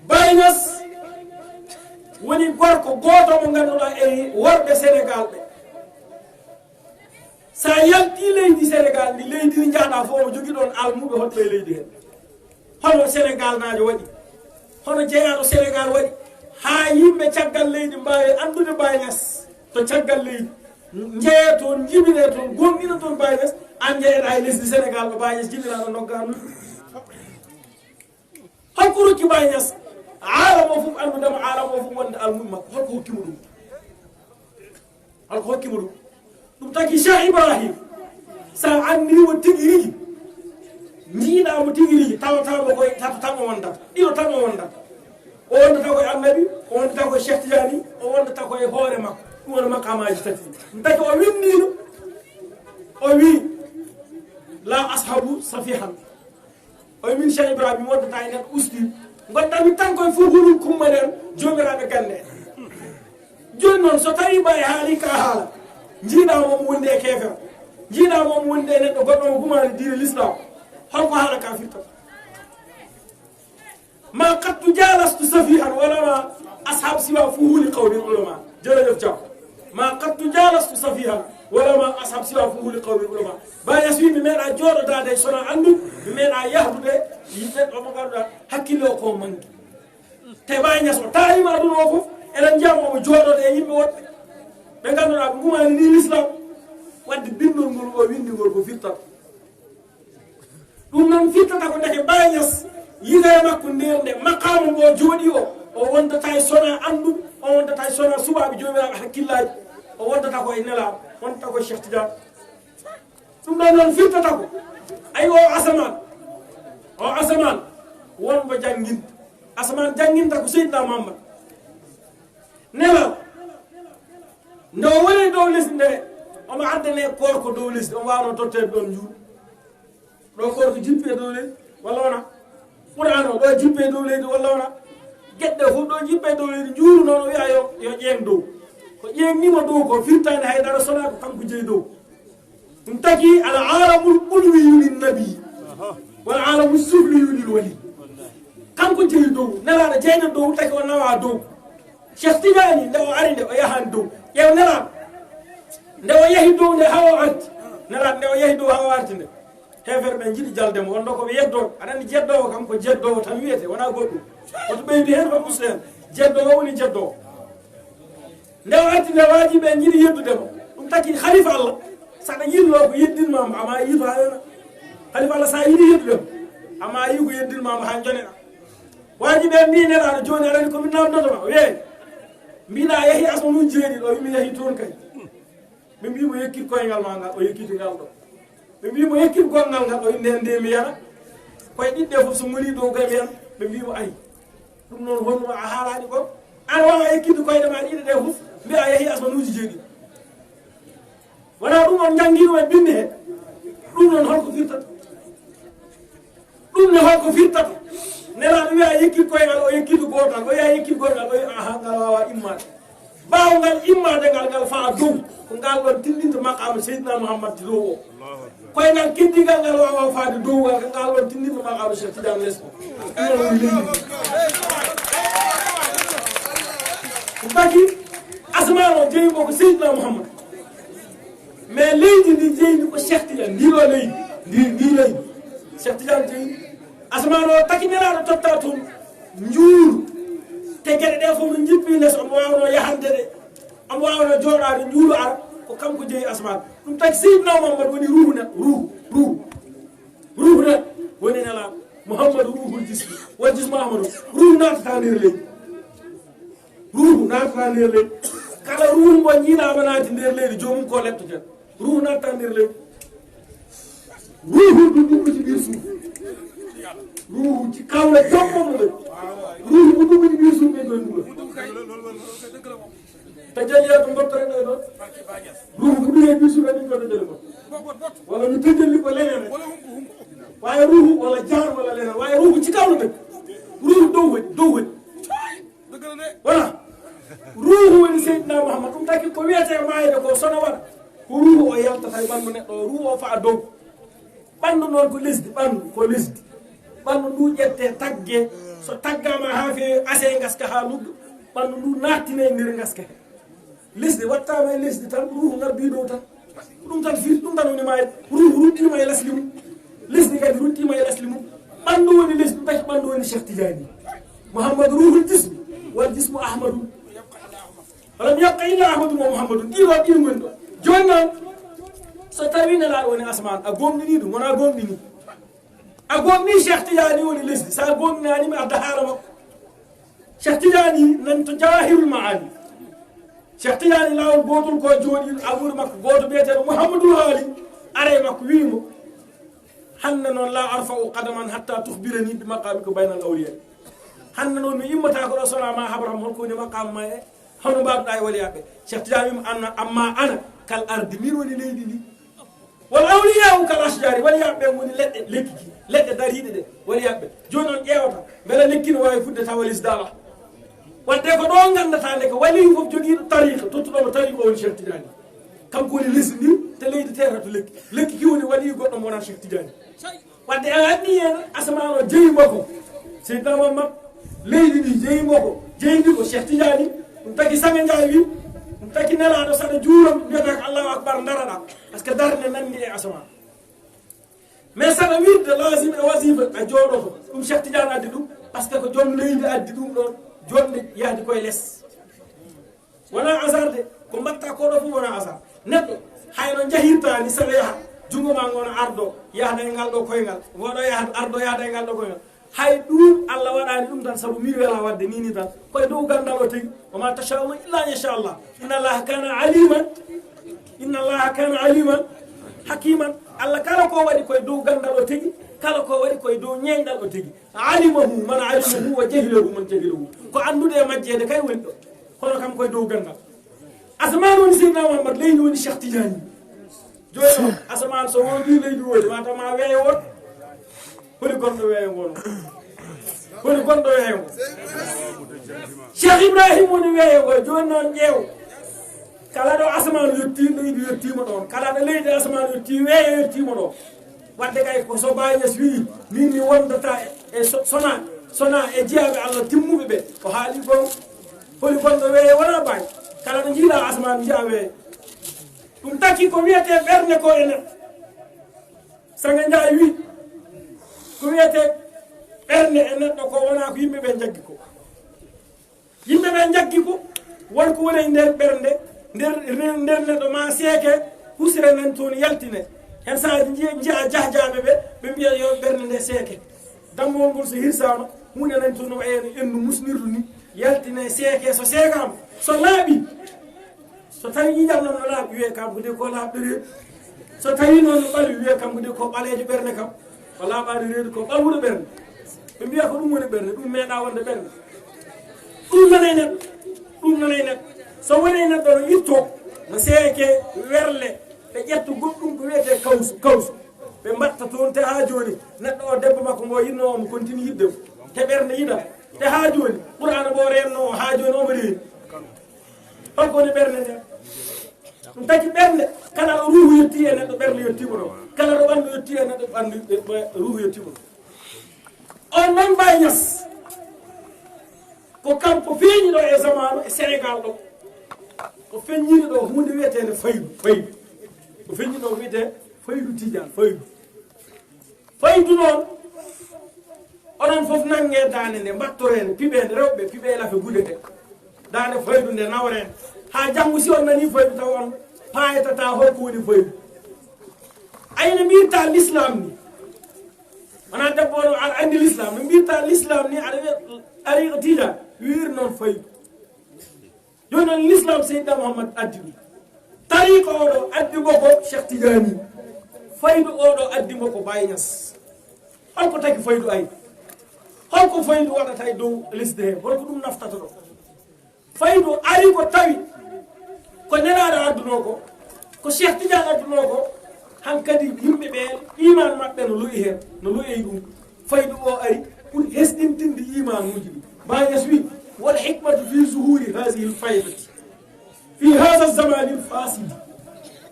Baye Niass woni gorko goto mo ganduɗa e worɓe Sénégal ɓe sa yalti leydi Sénégal ndi leydi ndi jahɗa fof o jogui ɗon almuɓe hotɓe e leydi hen hono Sénégal najo waɗi hono jeeyaɗo Sénégal waɗi ha yimɓe caggal leydi mbawi andude Baye Niass to caggal leydi jeeya toon jibine toon gonɗina toon Baye Niass an jeeyaɗa e lesdi Sénégal ɗo Baye Niass jibinaɗo noggamu holko rokki Baye Niass alamo fof andudema alamo fof wonde almuɓe makko holko hokkimo ɗum holko hokkimo ɗum ɗum taki Cheikh Ibrahim sa andimo tigui rigui jiiɗamo tigui rigui tawatamo koye tan o wondata ɗiɗo tan o wondata o wondata koye annabi o wondata koye Cheikh Tidiane o wondata koye hoore makko ɗum woni maqamaji tati ɗum taki o winnino o wi la ashabu safihan o wi min Cheikh Ibrahim woddata e neɗɗo usti goddami tan koye furhuɗum kummanen jomiraɓe gande en joni noon so tawi ɓa e haali ka haala jiiɗamomo wondi e kefere jiiɗamomo wondi e neɗɗo goɗɗo mo gumani diine l'islam holko haala ka firtata ma qattu jalastu safihan walama ashab siwa fuhuli qawli ulama jerejef jam ma qattu jalastu safihan walama ashab siwa fuhuli qawli ulama Baye Niass wi mi meeɗa jooɗodade sona andu mi meeɗa yahdude yimɓe ɗo mo ganduɗa hakkille o ko manki te Baye Niass o taarima aduna o foof eɗen jiyama omo jooɗode e yimɓe woɗɓe ɓe ganduɗa ɓe gumani ni l'islam wadde bindol ngol o windigol ko firtata ɗum noon firtata ko ndeke Baye Niass yigere makko nder nde maqama ngo jooɗi o wondata e sona andu o wondata e sona suɓaɓe jomiraɓe hakkillaji o wondata ko e nelaɓe wondata ko Cheikh Tidiane ɗum ɗon noon firtata ko ayi o asaman wonmo jangguinta asaman jangguinta ko seydina Muhammad nelaw nde o woni dow lesdi nde omo addane korko dow lesdi o wawno tottede ɗon juuɗe ɗo korko jippe dow leydi walla wona qur'an o ɗo jippe dow leydi walla wona gueɗɗe fof ɗo yimɓe dow leydi juuru noon o wiya yo ƴeeng dow ko ƴeegnima dow ko firtani haydara sona ko kanko jeeyi dow ɗum tagi al alamul ulwiyu lin nabi wal alamu sufliyu lil wali kanko jeeyi dow nelaɗo jeyde dow tagi o nawa dow Cheikh Tidiane nde o ari nde o yahani dow ƴeew nelaɗo nde o yeehi dow nde hawa o arti nelaɗo nde o yeehi dow hawa arti nde hefere ɓe jiiɗi jaldemo wonɗo koɓe yeddoɓe aɗa andi jeddowo kam ko jeddowo tan wiyete wona goɗɗum woto ɓeydi hen fam usta hen jeddowo woni jeddowo nde o arti nde wajiɓe jiiɗi yeddudemo ɗum taki halifa Allah saɗa yillo ko yeddinmama ama yiito ha yona halifa Allah sa yiiɗi yeddudemo ama yi ko yeddinmama ha joneɗa wajiɓe mbi nelaɗo joni aɗa andi komin namdotoma wiye mbiɗa yeehi asmanuji jeeɗiɗo o yimi yeehi toon kay ɓe mbimo yekkit koyngal ma ngal o yekkiti ngal ɗo ɓe mbimo yekkit gongal ngal o nden nde mi yana koye ɗiɗɗe foof so moni dow kay mi yana ɓe mbimo ayi ɗum noon honno a haalaɗi ko an wawa yekkidde koyɗe ma ɗiɗi ɗe foof mbiya yeehi asmanuji jeeɗiɗi wona ɗum on jangguino e binde he ɗum noon holko firtata ɗum ne holko firtata nelaɗo wiya yekkit koyngal o yekkiti gotal o yiya yekkit gotal o aha ngal wawa immade bawgal immade ngal faa dow ko ngal ɗon tindinta maqama seydina mouhammad ti dow o koyngal keddigal ngal wawa faade dowgal ko ngal ɗon tindinta maqama Cheikh Tidiane less ko taki asman o jeyimo ko seydina mouhammad mais leydi ndi jeydi ko Cheikh Tidiane ndi ɗo leydi ndi leydi Cheikh Tidiane jeyi asman o taki nelaɗo totta toon njuuru te gueɗe ɗe fof no jippi less omo wawno yahande ɗe omo wawno joɗade njuuru ara ko kanko jeeyi asman ɗum taki seydina mouhammad woni ruhu neɗɗo ruhu neɗɗo woni nelaɗo mouhammadou ruhul jismi won jismu ahmadou ruhu natata nder leydi ruhu natata nder leydi kala ruhu mo jiiɗama naati nder leydi jomum ko leptoten ruhu natta nder leydi ruhu ɗum ɗum ci biir suuf ruhu ci kawle jommom ɗo ruhu ko ɗum ci biir suuf ɓe ɗon ɗuɗo tajalliya to gottore ɗo ɗon ruhu ko ɗum e biir suuf ɗin ɗo tajali ko walla mi tajalli ko lenene wawi ruhu walla jaan walla lenene wawi ruhu ci kawle ɗen ruhu dow woni voilà ruhu woni seydina mouhammad ɗum taki ko wiyete mayde ko sono waɗa ko ruhu o yaltata e ɓandu neɗɗo o ruhu o faa dow ɓandu noon ko lesdi ɓandu ko lesdi ɓandu ndu ƴette tagge so taggama ha fewi ase gaska ha lugga ɓandu ndu nattine e nder gaska he lesdi wattama e lesdi tan ruhu ngardi dow tan ɗum tan fir ɗum tan woni mayde ruhu ruttima e lasli mum lesdi kadi ruttima e lasli mum ɓandu woni lesdi ɗum taki ɓandu woni Cheikh Tidiane mouhammadou ruhul jismi wal jismu ahmadou walam yabqa illa ahmadou wa mouhammadou ɗiɗo ɗin goni ɗo joni noon so tawi nelaɗo woni asman a gomɗini ɗum wona gomɗini a gomni Cheikh Tidiane woni lesdi sa gomninanimi adda haala makko Cheikh Tidiane nan to jawahirul maani Cheikh Tidiane lawol gotol ko jooɗi amuɗo makko goto biyeteɗo mouhamadoul haali are makko wimo hande noon la arfa'u qadaman hatta tukhbirani bi maqamika baynal awliya hande noon mi immata ko ɗo sonama habram holko woni maqam ma e hono mbaɗuɗa e waliyaɓe Cheikh Tidiane wimo amma ana kal ardi min woni leydi ndi wal awliya kal asjari waliyaɓe woni leɗɗe dariɗe ɗe waliyaɓe joni on ƴewata beele lekki no wawi fudde tawa lisdala wadde ko ɗo gandata nde ko waliyu foof joguiɗo tariqa tottuɗomo tariqa woni Cheikh Tidiane kanko woni lesdi ndi te leydi terata lekki ki woni waliyu goɗɗo mo wona Cheikh Tidiane wadde a anni hen asman o jeyimo ko seydina Muhammad leydi ndi jeyimo ko jeydi ko Cheikh Tidiane ɗum tagi sange jaay wi ɗum tagi nelaɗo saɗa juuram mbiyata ko allahu akbar daraɗa par ce que darde nandi e asman mais saɗa wirde lazim e wasifa a jooɗoto ɗum Cheikh Tidiane addi ɗum par ce que ko joom leydi addi ɗum ɗon jonde yahdi koye less wona hasard de ko mbatta koɗo fof wona hasard neɗɗo hayno jahirtani saɗa yaaha jungo ma gono ardo yahda e ngal ɗo koyngal woɗo ardo yahda e ngal ɗo koyngal hay ɗum Allah waɗani ɗum tan saabu mi wela wadde nini tan koye dow gandal o tigi wama tashauna illa inchallah inna allaha kana aliman hakiman Allah kala ko waɗi koye dow gandal o tigi kala ko waɗi koye dow ñeñɗal o tigi alimahu man alimahu wa jahilahu man jahilahu ko andude e majjede kay woni ɗo kono kam koye dow gandal asman woni seydina Mouhammad leydi woni Cheikh Tidiane joni noon asman so wodi leydi wodi matama weeyo won holi gonɗo weeyo ngono holi gonɗo weeyo ngo Cheikh Ibrahima woni weeyo go joni noon ƴeew kala ɗo asamanu yetti leydi yettima ɗon kala ɗo leydi asamanu yetti weeyo yettima ɗo wadde kay ko so Bañes wi min mi wondata e sona e jeyaɓe Allah timmuɓe ɓe o haali gon holi gonɗo weeyo wona Bañ kala ɗo jiiɗa asamanu jiya weeyo ɗum taki ko wiyete ɓerde ko ene Sanga Ndiaye wi ko wiyete ɓerde e neɗɗo ko wona ko yimɓeɓe jaggi ko yimɓeɓe jaggi ko wonko woni nder ɓernde nder neɗɗo ma seeke husre nan toon yaltine hen saaji jiya jahjaɓe ɓe mbiya yo ɓernde nde seeke dammol ngol so hirsama hunde nan toon wayeno endu musnirdu ni yaltine seeke so seekama so laaɓi so tawi ƴiƴam noon no laaɓi wiye kam ko de ko laaɓɗo reedu so tawi noon no ɓalwi wiye kam ko de ko ɓalejo ɓernde kam ko laaɓade reedu ko ɓalwuɗo ɓernde ɓe mbiya ko ɗum woni ɓernde ɗum meeɗa wonde ɓernde ɗum nanay neɗɗo so woni neɗɗo no itto no seeke werle ɓe ƴettu goɗɗum ko wiyete kawsu ɓe mbatta toon te ha joni neɗɗo o debbo makko mbo yinno omo continue yidde te ɓernde yiɗa te ha joni ɓurano mo renno o ha joni omo reeni holko woni ɓernde nde ɗum taki ɓernde kala ɗo ruhu yetti e neɗɗo ɓernde yettimo ɗo kala ɗo ɓandu yetti e neɗɗo ɓandu ruhu yettimo ɗo on noon Bañes ko kanko feeñi ɗo e zamanu e Sénégal ɗo ko feññiri ɗo hunde wiyetede faydu ko feññi ɗo wiyete faydu Tidiane faydu noon onon foof nangue dande nde mbattorede piɓede rewɓe piɓe lafe guɗe ɗe dande faydu nde nawrede ha janggo si on nani faydu taw on payetata holko woni faydu ayno mbirta l'islam ni wona debbo o aɗa andi l'islam no mbirta l'islam ni aɗa wiya tariqa Tidiane wiiri noon faydu joni noon l'islam Seydina Mouhammad addi ɗum tariqa oɗo addimo ko Cheikh Tidiane faydu oɗo addimo ko Bañes holko taki faydu ay holko faydu waɗata e dow lesdi he holko ɗum naftata ɗo faydu ari ko tawi ko nelaɗo adduno ko Cheikh Tidiane adduno ko hankkadi yimɓeɓe iman maɓɓe no loyi hen no loyi ɗum faydu o ari pour hesɗintinde imanuji ɗi Bañes wi wal hikmatu fi zuhuri hadihi l faydati fi hada zamani l fasidi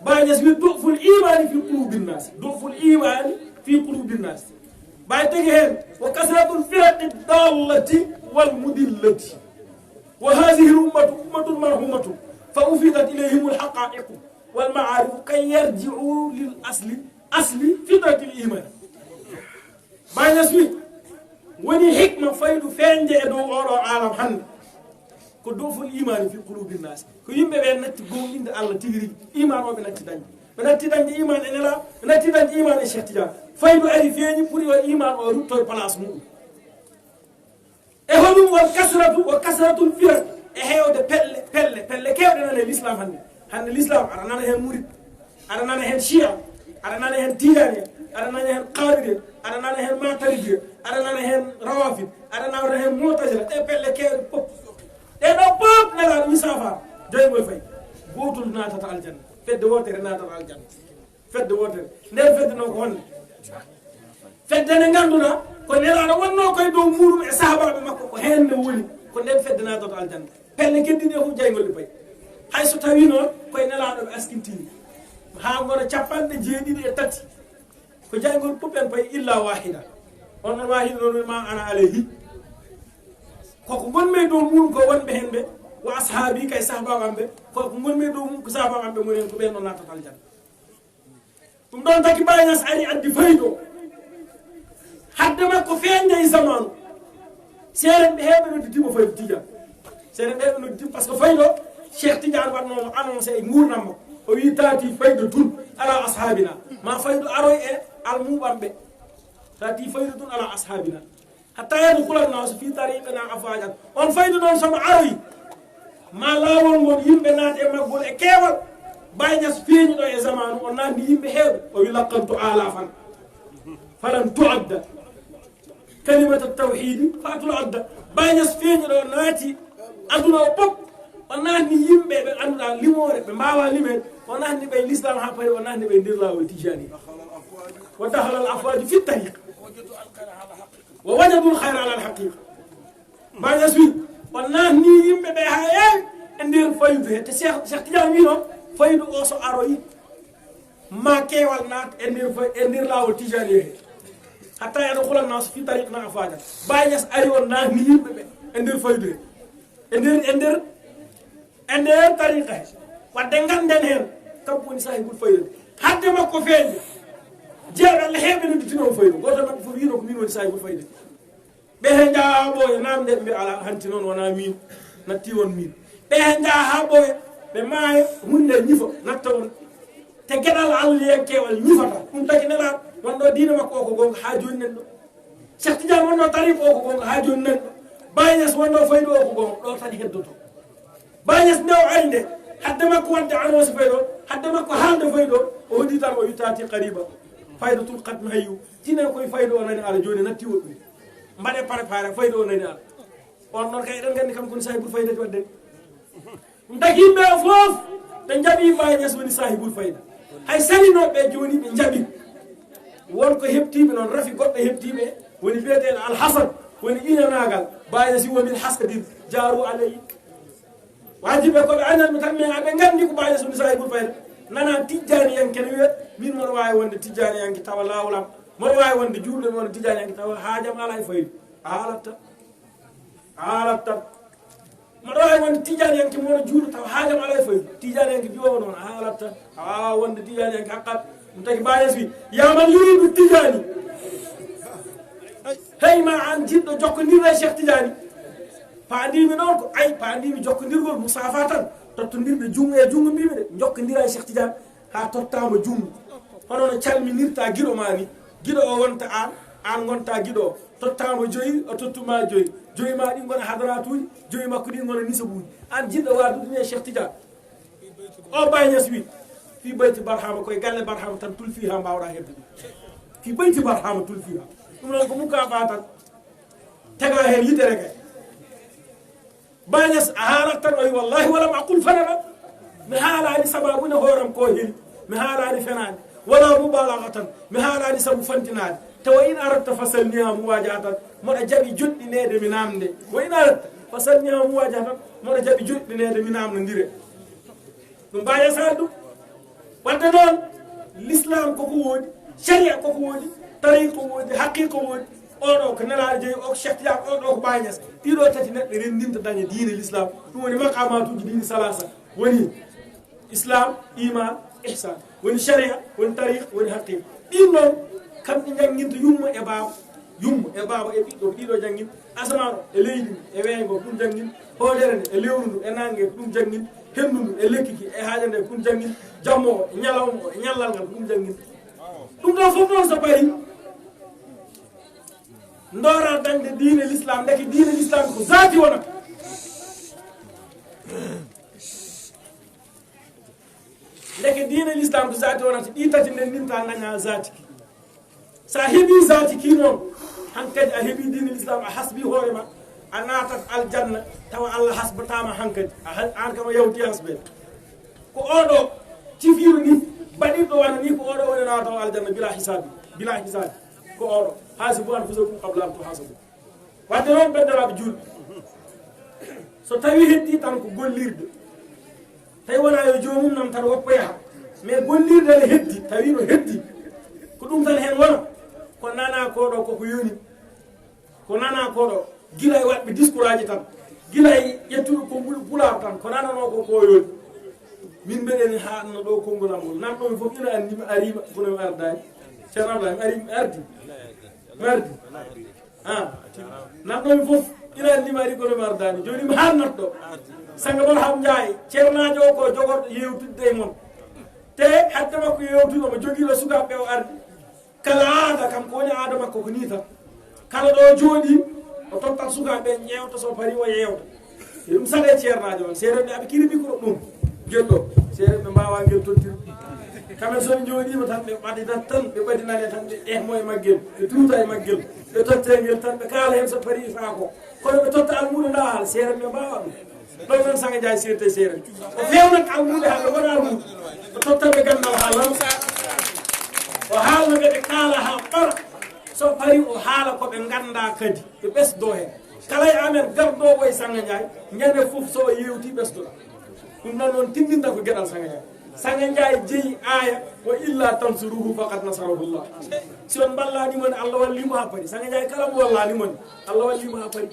Bañes wi doful imani fi qulubi nnasi doful imani fi qulubi nnasi ɓay tagi hen wa kasratul firaqi dallati wal mudillati wa hadihi l ummatu ummatun marhumatun fa ufidat ilayhim l haqaiqu wal maarifu kay yarji'u lil asli fitrati l iman Bañes wi woni hikma faydu feñde e dow oɗo alam hande ko doful imani fi qulubi nnasi ko yimɓeɓe natti gonɗinde Allah tigui rigui iman o ɓe natti dañde iman e nela ɓe natti dañde iman e Cheikh Tidiane faydu ari feeñi ɓuuri o iman o rutto e place muɗum e hoɗum wa kasratul firak e hewde pelle kewɗe nane l'islam hande l'islam aɗa nana hen murid aɗa nana hen chia aɗa nana hen tijani aɗa nana hen qadir aɗa nana hen mataridi aɗa nana hen rawafid aɗa nana hen mu'tazila ɗe pelle kewɗe pop ɗeɗo pop nelaɗo misafa joymoye fayi gotol natata aljanna fedde wotere natata aljanna fedde wotere nden fedde noon ko wonde fedde nde ganduɗa ko nelaɗo wonno koye dow muɗum e sahabaɓe makko ko hen nde woni ko nden fedde natata aljanna pelle keddiɗe fof jaygolɗe payi hay so tawi noon koye nelaɗo ɓe askintini ha gona 93 ko jaygol pop en payi illa wahida on noon wahida noon ma ana alayhi koko gonmi dow muɗum ko wonɓe hen ɓe wa ashabi kay sahabaɓam ɓe koko gonmi dow mum ko sahabaɓam ɓe moni hen ko ɓen ɗo natata aljanna ɗum ɗon taki Bañes ari addi faydo hadde makko feñde e zamanu seeɗen ɓe heɓe nodditimo faydo Tidiane seeɗen ɓe heɓe nodditimo par ce que faydo Cheikh Tidiane watnomo annoncé e gurdam makko o wi tati faydo tun ala ashabina ma faydo aroy e almuɓam ɓe tati faydo tun ala ashabina hatta yadkhula an-nas fi tariqina afajan on faydo noon somo aroyi ma lawol ngol yimɓe naata e maggol e keewal Bañes feeñi ɗo e zamanu o nandi yimɓe heewɓe o wi laqantu alafan falan tuadda kalimata tawhidi fatul adda Bañes feeñi ɗo naati aduna o pop o nandi yimɓe ɓe annduɗa limore ɓe mbawa limen o nandi ɓe l'islam ha paari o nandi ɓe ndir lawol tijani wa dahala al afwaju fi tariq wa wajadu l hayra ala al haqiqa Bañes wi on naatni yimɓe ɓe ha heewi e nder faydu he te cheikh Tidiane wi noon faydu o so aroyi ma keewal naat e nder laawol Tijani he hatta eɗo hulanna so fi tariq na a faja Baye Niass ari on naatni yimɓe ɓe e nder faydu he e nder tariqa he wadde ganden hen kanko woni sahibul faydu hadde makko feeñde jeeɗo Allah heeɓe no ditino faydu goto mabɓe fof wino ko min woni sahibul faydu ɓe he jaa ha ɓooya namde ɓe ala hanti noon wona min natti won min ɓe he jaa ha ɓooya ɓe maayo hunde ñifa natta on te gueɗal Allah yen kewal ñifata ɗum tagi nelaɗo wonɗo diina makko o ko gonga ha joni nen ɗo Cheikh Tidiane wonno tariq o ko gonga ha joni nen ɗo Baye Niass wonno faydu o ko gonga ɗo tani heddoto Baye Niass nde o ari nde hadde makko wadde annonce faydo hadde makko haalde faydo o waɗi tan o wittati qariba faydatul qadmi hayyu tinen koye faydo o nani ala joni natti woɗɗude mbaɗe préparé faydo o nani ala on noon kay eɗen gandi kam koni sahibul faydati wadde ɗum tagi yimɓe o foof ɓe jaaɓi Baye Niass woni sahibul fayda hay salinoɓe joni ɓe jaaɓi wonko heptiɓe noon rafi goɗɗo heptiɓe woni biyeteɗo alhasan woni inanagal Baye Niass womin haskadir jaaru alayhi wajiɓe koɓe ananɓe tan mais aɓe gandi ko Baye Niass woni sahibul fayda nana Tijjani yanke ne wiye min moɗo wawi wonde Tijjani yanke tawa lawlam moɗo wawi wonde juulɗo wonde Tijjani yanke tawa haajam ala e faydu alatta moɗo wawi wonde Tijjani yanke moɗo juulɗo tawa haajam ala e faydu Tijjani yanke biyowo noon alatta a wawa wonde Tijjani yanke haqqat ɗum tagi Baye Niass wi yaman yuridu Tijjani hey ma an jiɗɗo jokkodirde Cheikh Tidiane paandimi noon ko ay paandimi jokkodirgol musafa tan tottodirɓe jungo e jungo mbimi de jokkodira e Cheikh Tidiane ha tottama jungo hono no calminirta guiɗo ma ni guiɗo o wonta an gonta guiɗo o tottama joyi o tottuma joyi ma ɗi gona hadaratuji joyi makko ɗi gona nisabuji an jiɗɗo wadude ni e Cheikh Tidiane o Baye Niass wi fi bayti barhama koye galle barhama tan tulfi ha mbawɗa hebde ɗum fi bayti barhama tulfi ha ɗum noon ko mukka fa tan tega hen yitere kay Baye Niass a haalat tan o wi wallahi walam aqul fanana mi haalani sababune hooram ko heli mi haalani fenade wala mubalaga tan mi haalani saabu fantinade tawa in aratta fasalniha muwajatan moɗa jaaɓi joɗɗinede mi namde wo in aratta fasalniha muwajatan moɗa jaaɓi joɗɗinede mi namdodire ɗum Baye Niass haali ɗum wadde noon l'islam koko woodi sharia koko woodi tariqa woodi haqiqa woodi oɗo ko nelaɗo jeeyi o ko Cheikh Tidiane oɗo ko Baye Niass ɗiɗo tati neɗɗo rendinta daña diine l'islam ɗum woni maqamatuji diine salasa woni islam iman ihsan woni sharia woni tariqa woni haqiqa ɗin noon kamɓe jangguinta yumma e baba e ɓiɗɗo ɗiɗo jangguinta asaman o e leydi e weygo ɗum jangguinta hoodere nde e lewru ndu e nangue ko ɗum jangguinta hendu ndu e lekki ki e haaja nde ko ɗum jangguinta jammo o e ñalawma o e ñallal ngal ko ɗum jangguinta ɗum ɗo fof noon so ɓari ndora dañde diine l'islam deke diine l'islam ko zaati wonata deke diine l'islam ko zaati wonata ɗi tati nden ninta daña zaati ki sa heeɓi zaati ki noon hankkadi a heeɓi diine l'islam a hasbi hoorema a natat aljanna tawa Allah hasbatama hankkadi an kam a yawti hasbe ko oɗo cifiru ni baɗirɗo wana ni ko oɗo woni nawataw aljanna bila hisabi ko oɗo hasibu anfusakum qabla an tuhasabu wadde noon ɓeddaraɓe julɓe so tawi heddi tan ko gollirde tawi wona yo jomum nam tan woppa yaha mais gollirde ne heddi tawi no heddi ko ɗum tan hen wona ko nana koɗo koko yoni ko nana koɗo guila e waɗɓe discours aji tan guila e ƴettuɗo konngol pular tan ko nanano ko koyoni min mbeɗeni haɗno ɗo konngol am ngol nanɗomi foof ina andi mi arima kono mi ardani ceerno Abdoulaye mi ardi nanɗomi foof ina andi mi ari kono mi ardani joni mi hannat ɗo sanga mon ham jaayi ceernajo o ko jogorɗo yewtidde e moon te hadde makko yewtude omo joguiɗo sukaɓe o ardi kala aada kam ko woni aada makko ko ni tan kala ɗo jooɗi o tottat sukaɓe ƴewta so pari o yewta e ɗum saɗe ceernajo on seereɓe aɓe kiri micro ɗum guel ɗo seereɓe mbawa guel tottir kamen soɓe jooɗima tan ɓe ɓadidat tan ɓe ɓadinane tan ɓe ehmo e maggel ɓe tuuta e maggel ɓe totte ngel tan ɓe kaala hen so pari faako kono ɓe totta almuɗo nda haala seereɓe mbawa ɗum ɗon noon sanga jaay serte seereɓe o fewnat almuɗe ha ɓe wona almuɗo o tottaɓe gandal haalan o haalno ɓe ɓe kaala ha ɓara so pari o haala koɓe ganda kadi ɓe ɓesdo hen kala e amen gardowo e Sanga Ndiaye ñande fof so yewti ɓesdoɗa ɗum noon noon tindinta ko gueɗal Sanga Ndiaye. Sanga Ndiaye jeeyi aya wa illa tansuruhu faqad nasarahullah. Si on ballanimon Allah wallimo ha paari. Sanga Ndiaye kala mo wallanimon Allah wallimo ha paari.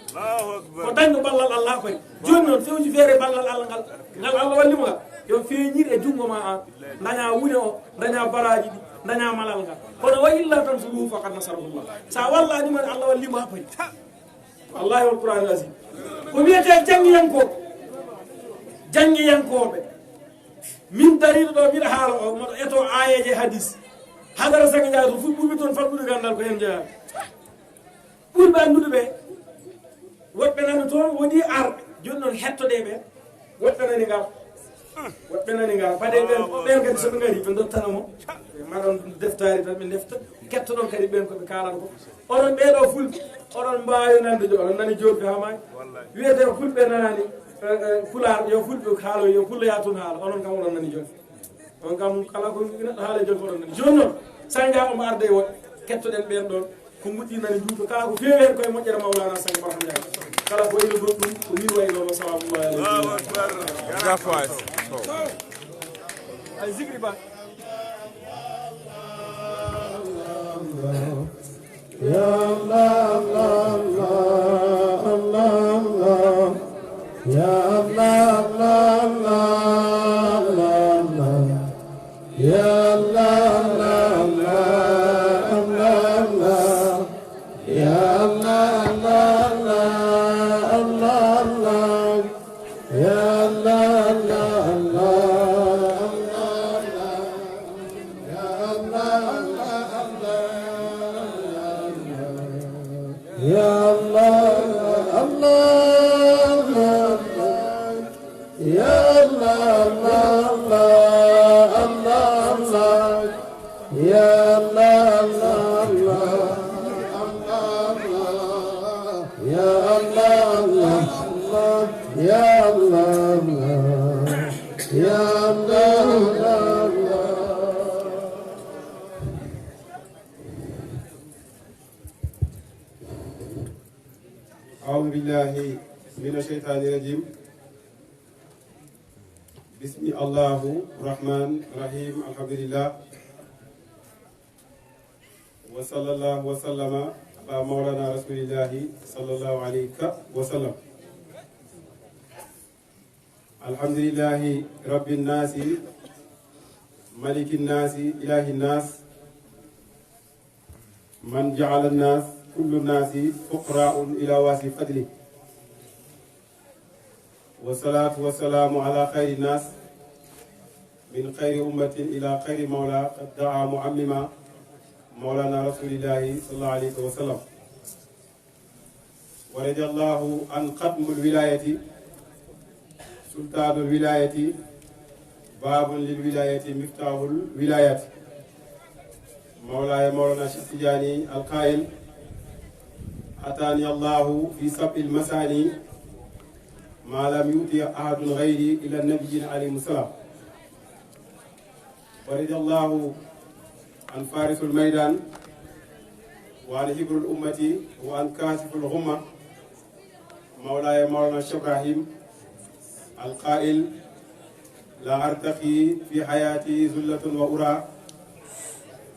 Ko dañɗo ballal Allah ha paari. Joni noon fewji feere ballal Allah ngal Allah wallimo ngal yo feeñir e jungo ma an daña wune o daña baraji ɗi daña malal ngal kono wa illa tansuruhu faqad nasarahullah. Sa wallanimon Allah wallimo ha paari. Wallahi wal Qur'an al azim ko wiyete janggiyankoɓe min dariɗo ɗo mbiɗa haala o moɗo eto ayeje hadis hadara Sanga Ndiaye to fu ɓurɓe toon famɗude gandal ko hen jeeya ɓurɓe andude ɓe woɓɓe nani toon woni arɓe joni noon hettoɗe ɓe woɓɓe nani ngal paɗe ɓen kadi soɓe gari ɓe dottanamo maɗon deftari tan ɓe defta kettoɗon kadi ɓen koɓe kalata ko oɗon ɓeɗo fulɓe oɗon mbawi nande oɗon nani jolɓe hamani wiyete ko fulɓe nanani Pulaar yo fulɓe haalo yo pulloya toon haala onon kam oɗon nani joni on kam kala ko neɗɗo haala joni oɗon nani joni noon Sanga Ndiaye omo arde e woɗ kettoɗen ɓen ɗon ko moƴƴi nani juuto kala ko feewi hen koye moƴƴere Mawlana Sanga Barham Ndiaye kala ko wayno ɗon ɗum ko min waynono sawabullahi alayhi zikri ba ya Allah Allah Allah Ya Allah, Allah, Allah, Allah. Ya Allah, Allah, Allah, Ya Allah, Allah, Allah. Ya Allah, Allah, Allah. Ya Allah, Allah. Ya Allah, Allah, Allah, Ya Allah, Allah, Ya Allah, Ya Allah, Ya Allah. أعوذ بالله من الشيطان الرجيم بسم الله الرحمن الرحيم الحمد لله وصلى الله وسلم على مولانا رسول الله صلى الله عليه وسلم الحمد لله رب الناس ملك الناس إله الناس من جعل الناس كل الناس فقراء إلى واسع فضله والصلاة والسلام على خير الناس من خير أمة إلى خير مولى قد دعا معمما مولانا رسول الله صلى الله عليه وسلم ورضي الله عن ختم الولاية سلطان الولاية باب للولاية مفتاح الولاية مولاي مولانا شيخ تجاني القائل أتاني الله في سبع المثاني ما لم يؤتي أحد غيري إلى النبي عليه السلام ورضي الله عن فارس الميدان وعن هبر الأمة وعن كاشف الغمة مولاي مولانا الشيخ إبراهيم القائل لا أرتقي في حياتي ذلة وأرى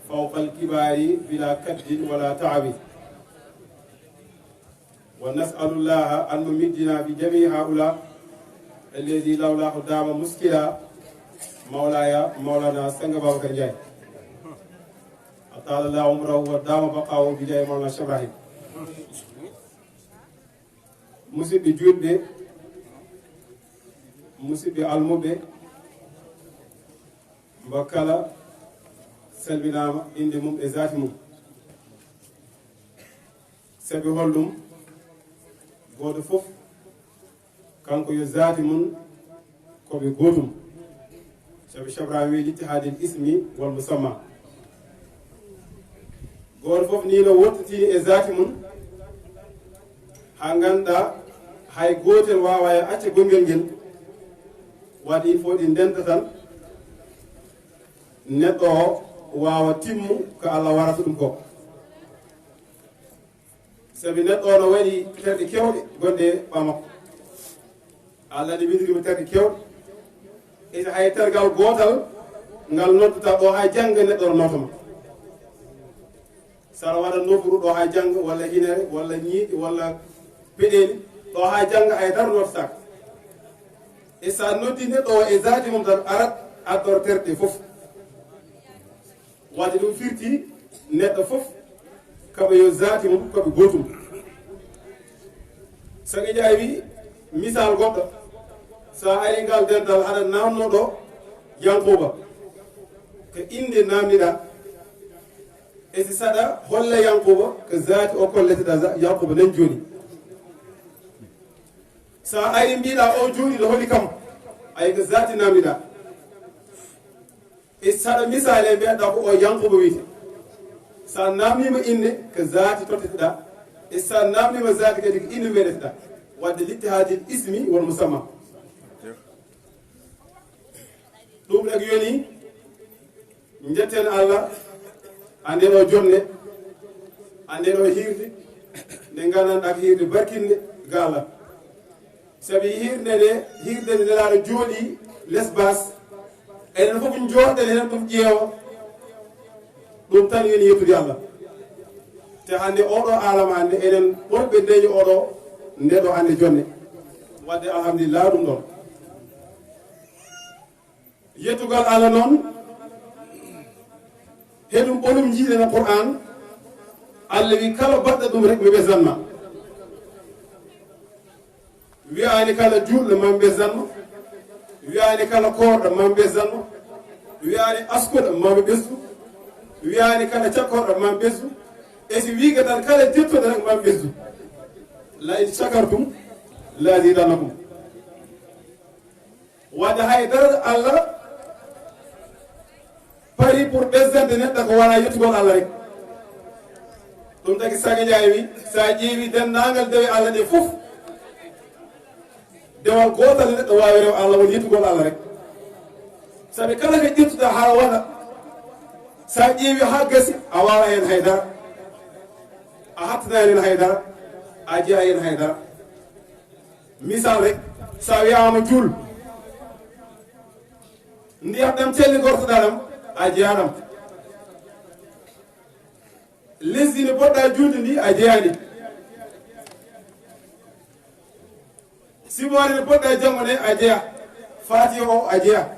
فوق الكبار بلا كد ولا تعب ونسأل الله أن يمدنا بجميع هؤلاء الذي لولا دام مشكلة مولاي مولانا سنغ بابكر جاي أطال الله عمره ودام بقاءه بجاي مولانا الشيخ إبراهيم musidɓe julɓe musidɓe almuɓe mbo kala salminama inde mum e zati mum sabi hollum goto fof kanko yo zati mum koɓe gotum sabi Cheikh wi littihadil ismi wal musamma goto fof ni no wottitini e zati mum ha ganduɗa hay gotel wawa e acca gonguel ngel waɗi il faut ɗi ndenta tan neɗɗo o wawa timmu ko Allah warata ɗum ko sabi neɗɗo no waɗi terɗe kewɗe gonɗe ɓamakko Allah ne windirimo terɗe kewɗe ete hay tergal gotal ngal noddata ɗo ha jangga neɗɗo no notoma saɗa waɗa nofuru ɗo ha jangga walla hinere walla ñiiɗe walla peɗeli ɗo ha jangga ay dara noddotaka e sa noddi neɗɗo o e zati mum tan arat addor terɗe foof wadde ɗum firti neɗɗo foof kaɓe yo zati mum koɓe gotum saɗa ƴawi misal goɗɗo sa ari ngal dental aɗa namno ɗo yankuba ko inde namdiɗa e si saɗa holla yankuba ko zati o kolleteɗa yankuba nan joni sa ari mbiɗa o joni ɗo holi kam ay ko zati namdiɗa e saɗa misale mbiyaɗa ko o yankuba wiyete sa namnima inde ko zati totteteɗa e sa namnima zati kadi ko inde mbeɗeteɗa wadde littihadil ismi wal musamma ɗum ɗag yoni jetten Allah ande ɗo jonde ande ɗo hirde nde gandanɗa ko hirde barkinde ga Allah saabi hirde nde nelaɗo jooɗi less bas enen foof jooɗen hen ɗum ƴeewa ɗum tan woni yettude Allah te hande oɗo alama hande enen ɓurɓe ndeñi oɗo ndeɗo hande jonde wadde alhamdulillah ɗum ɗon yettugal Allah noon heɗum ɓolum jiiɗen Qur'an Allah wi kala baɗɗo ɗum rek mi ɓesdanma wiyani kala julɗo mami ɓesdanma wiyani kala korɗo mami ɓesdanma wiyani askuɗo mami ɓesdu wiyani kala cakkorɗo mami ɓesdu e si wiga tan kala jettoɗo rek mami ɓesdu la in shakartum la zidanakum wadde haydara Allah pari pour ɓesdande neɗɗo ko wona yettugol Allah rek ɗum tagi Sage Ndiaye wi sa ƴeewi dendagal dewe Allah ɗe foof dewal gotal neɗɗo wawi rew Allah woni yettugol Allah rek saabi kala ko ƴettuɗa ha waɗa sa ƴeewi ha gasi a wawa hen haydara a hattanani hen haydara a jeeya hen haydara misal rek sa wiyama juul ndiyam ɗam celli gortoɗa ɗam a jeeyaɗam lesdi ne poɗɗa julde ndi a jeeyani simore ne poɗɗa jango ne a jeeya fatiha o a jeeya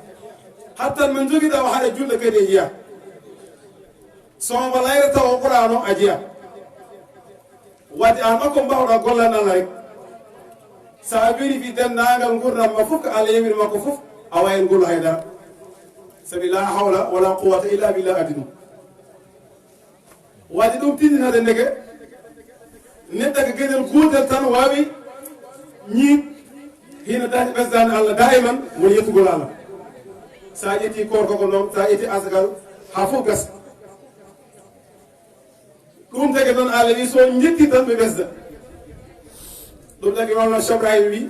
hattan man joguiɗa o haɗa julde kadi e jeeya somba layrata o qur'an o a jeeya wadde an makko mbawɗa gollan Allah rek sa vérifi dendagal gurdam ma foof ko Allah yewiri makko foof a wayen ngol haydara sabi la hawla wala quwwata illa billah addi ɗum wadde ɗum tindinade ndeke neɗɗo ko gueɗel gotel tan wawi ñiiɓ hino dañi ɓesdade Allah daiman woni yettugol Allah sa ƴetti korko ko noon sa ƴetti asgal ha fof gasa ɗum tagi noon Allah wi so jetti tan ɓe ɓesda ɗum tagi walno Chabrahima wi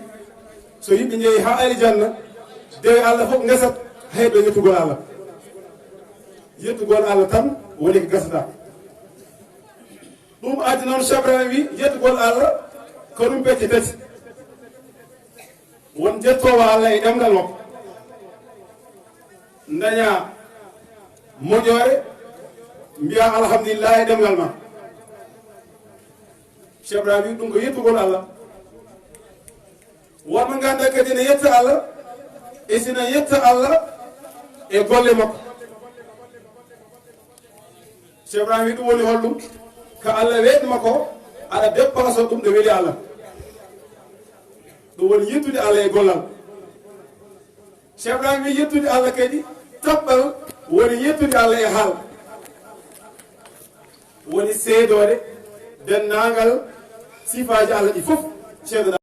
so yimɓe jeeyi ha aljanna dewe Allah fof gasat hayɓe yettugol Allah yettugol Allah tan woni ko gasata ɗum addi noon Chabrahima wi yettugol Allah ko ɗum pecce tati won jettowo Allah e ɗemgal makko daña moƴore mbiya alhamdulillah e ɗemgal ma Chabrahima wi ɗum ko yettugol Allah wonɓe ganduɗa kadi ne yetta Allah e sina yetta Allah e golle makko Chabrahima wi ɗum woni hollum ko Allah weɗma ko aɗa dépasse ɗum ɗo weeli Allah ɗum woni yettude Allah e gollal Chabrahima wi yettude Allah kadi taɓɓal woni yettude Allah e haal woni seedode dennagal sifaji Allah ɗi foof ceedoɗa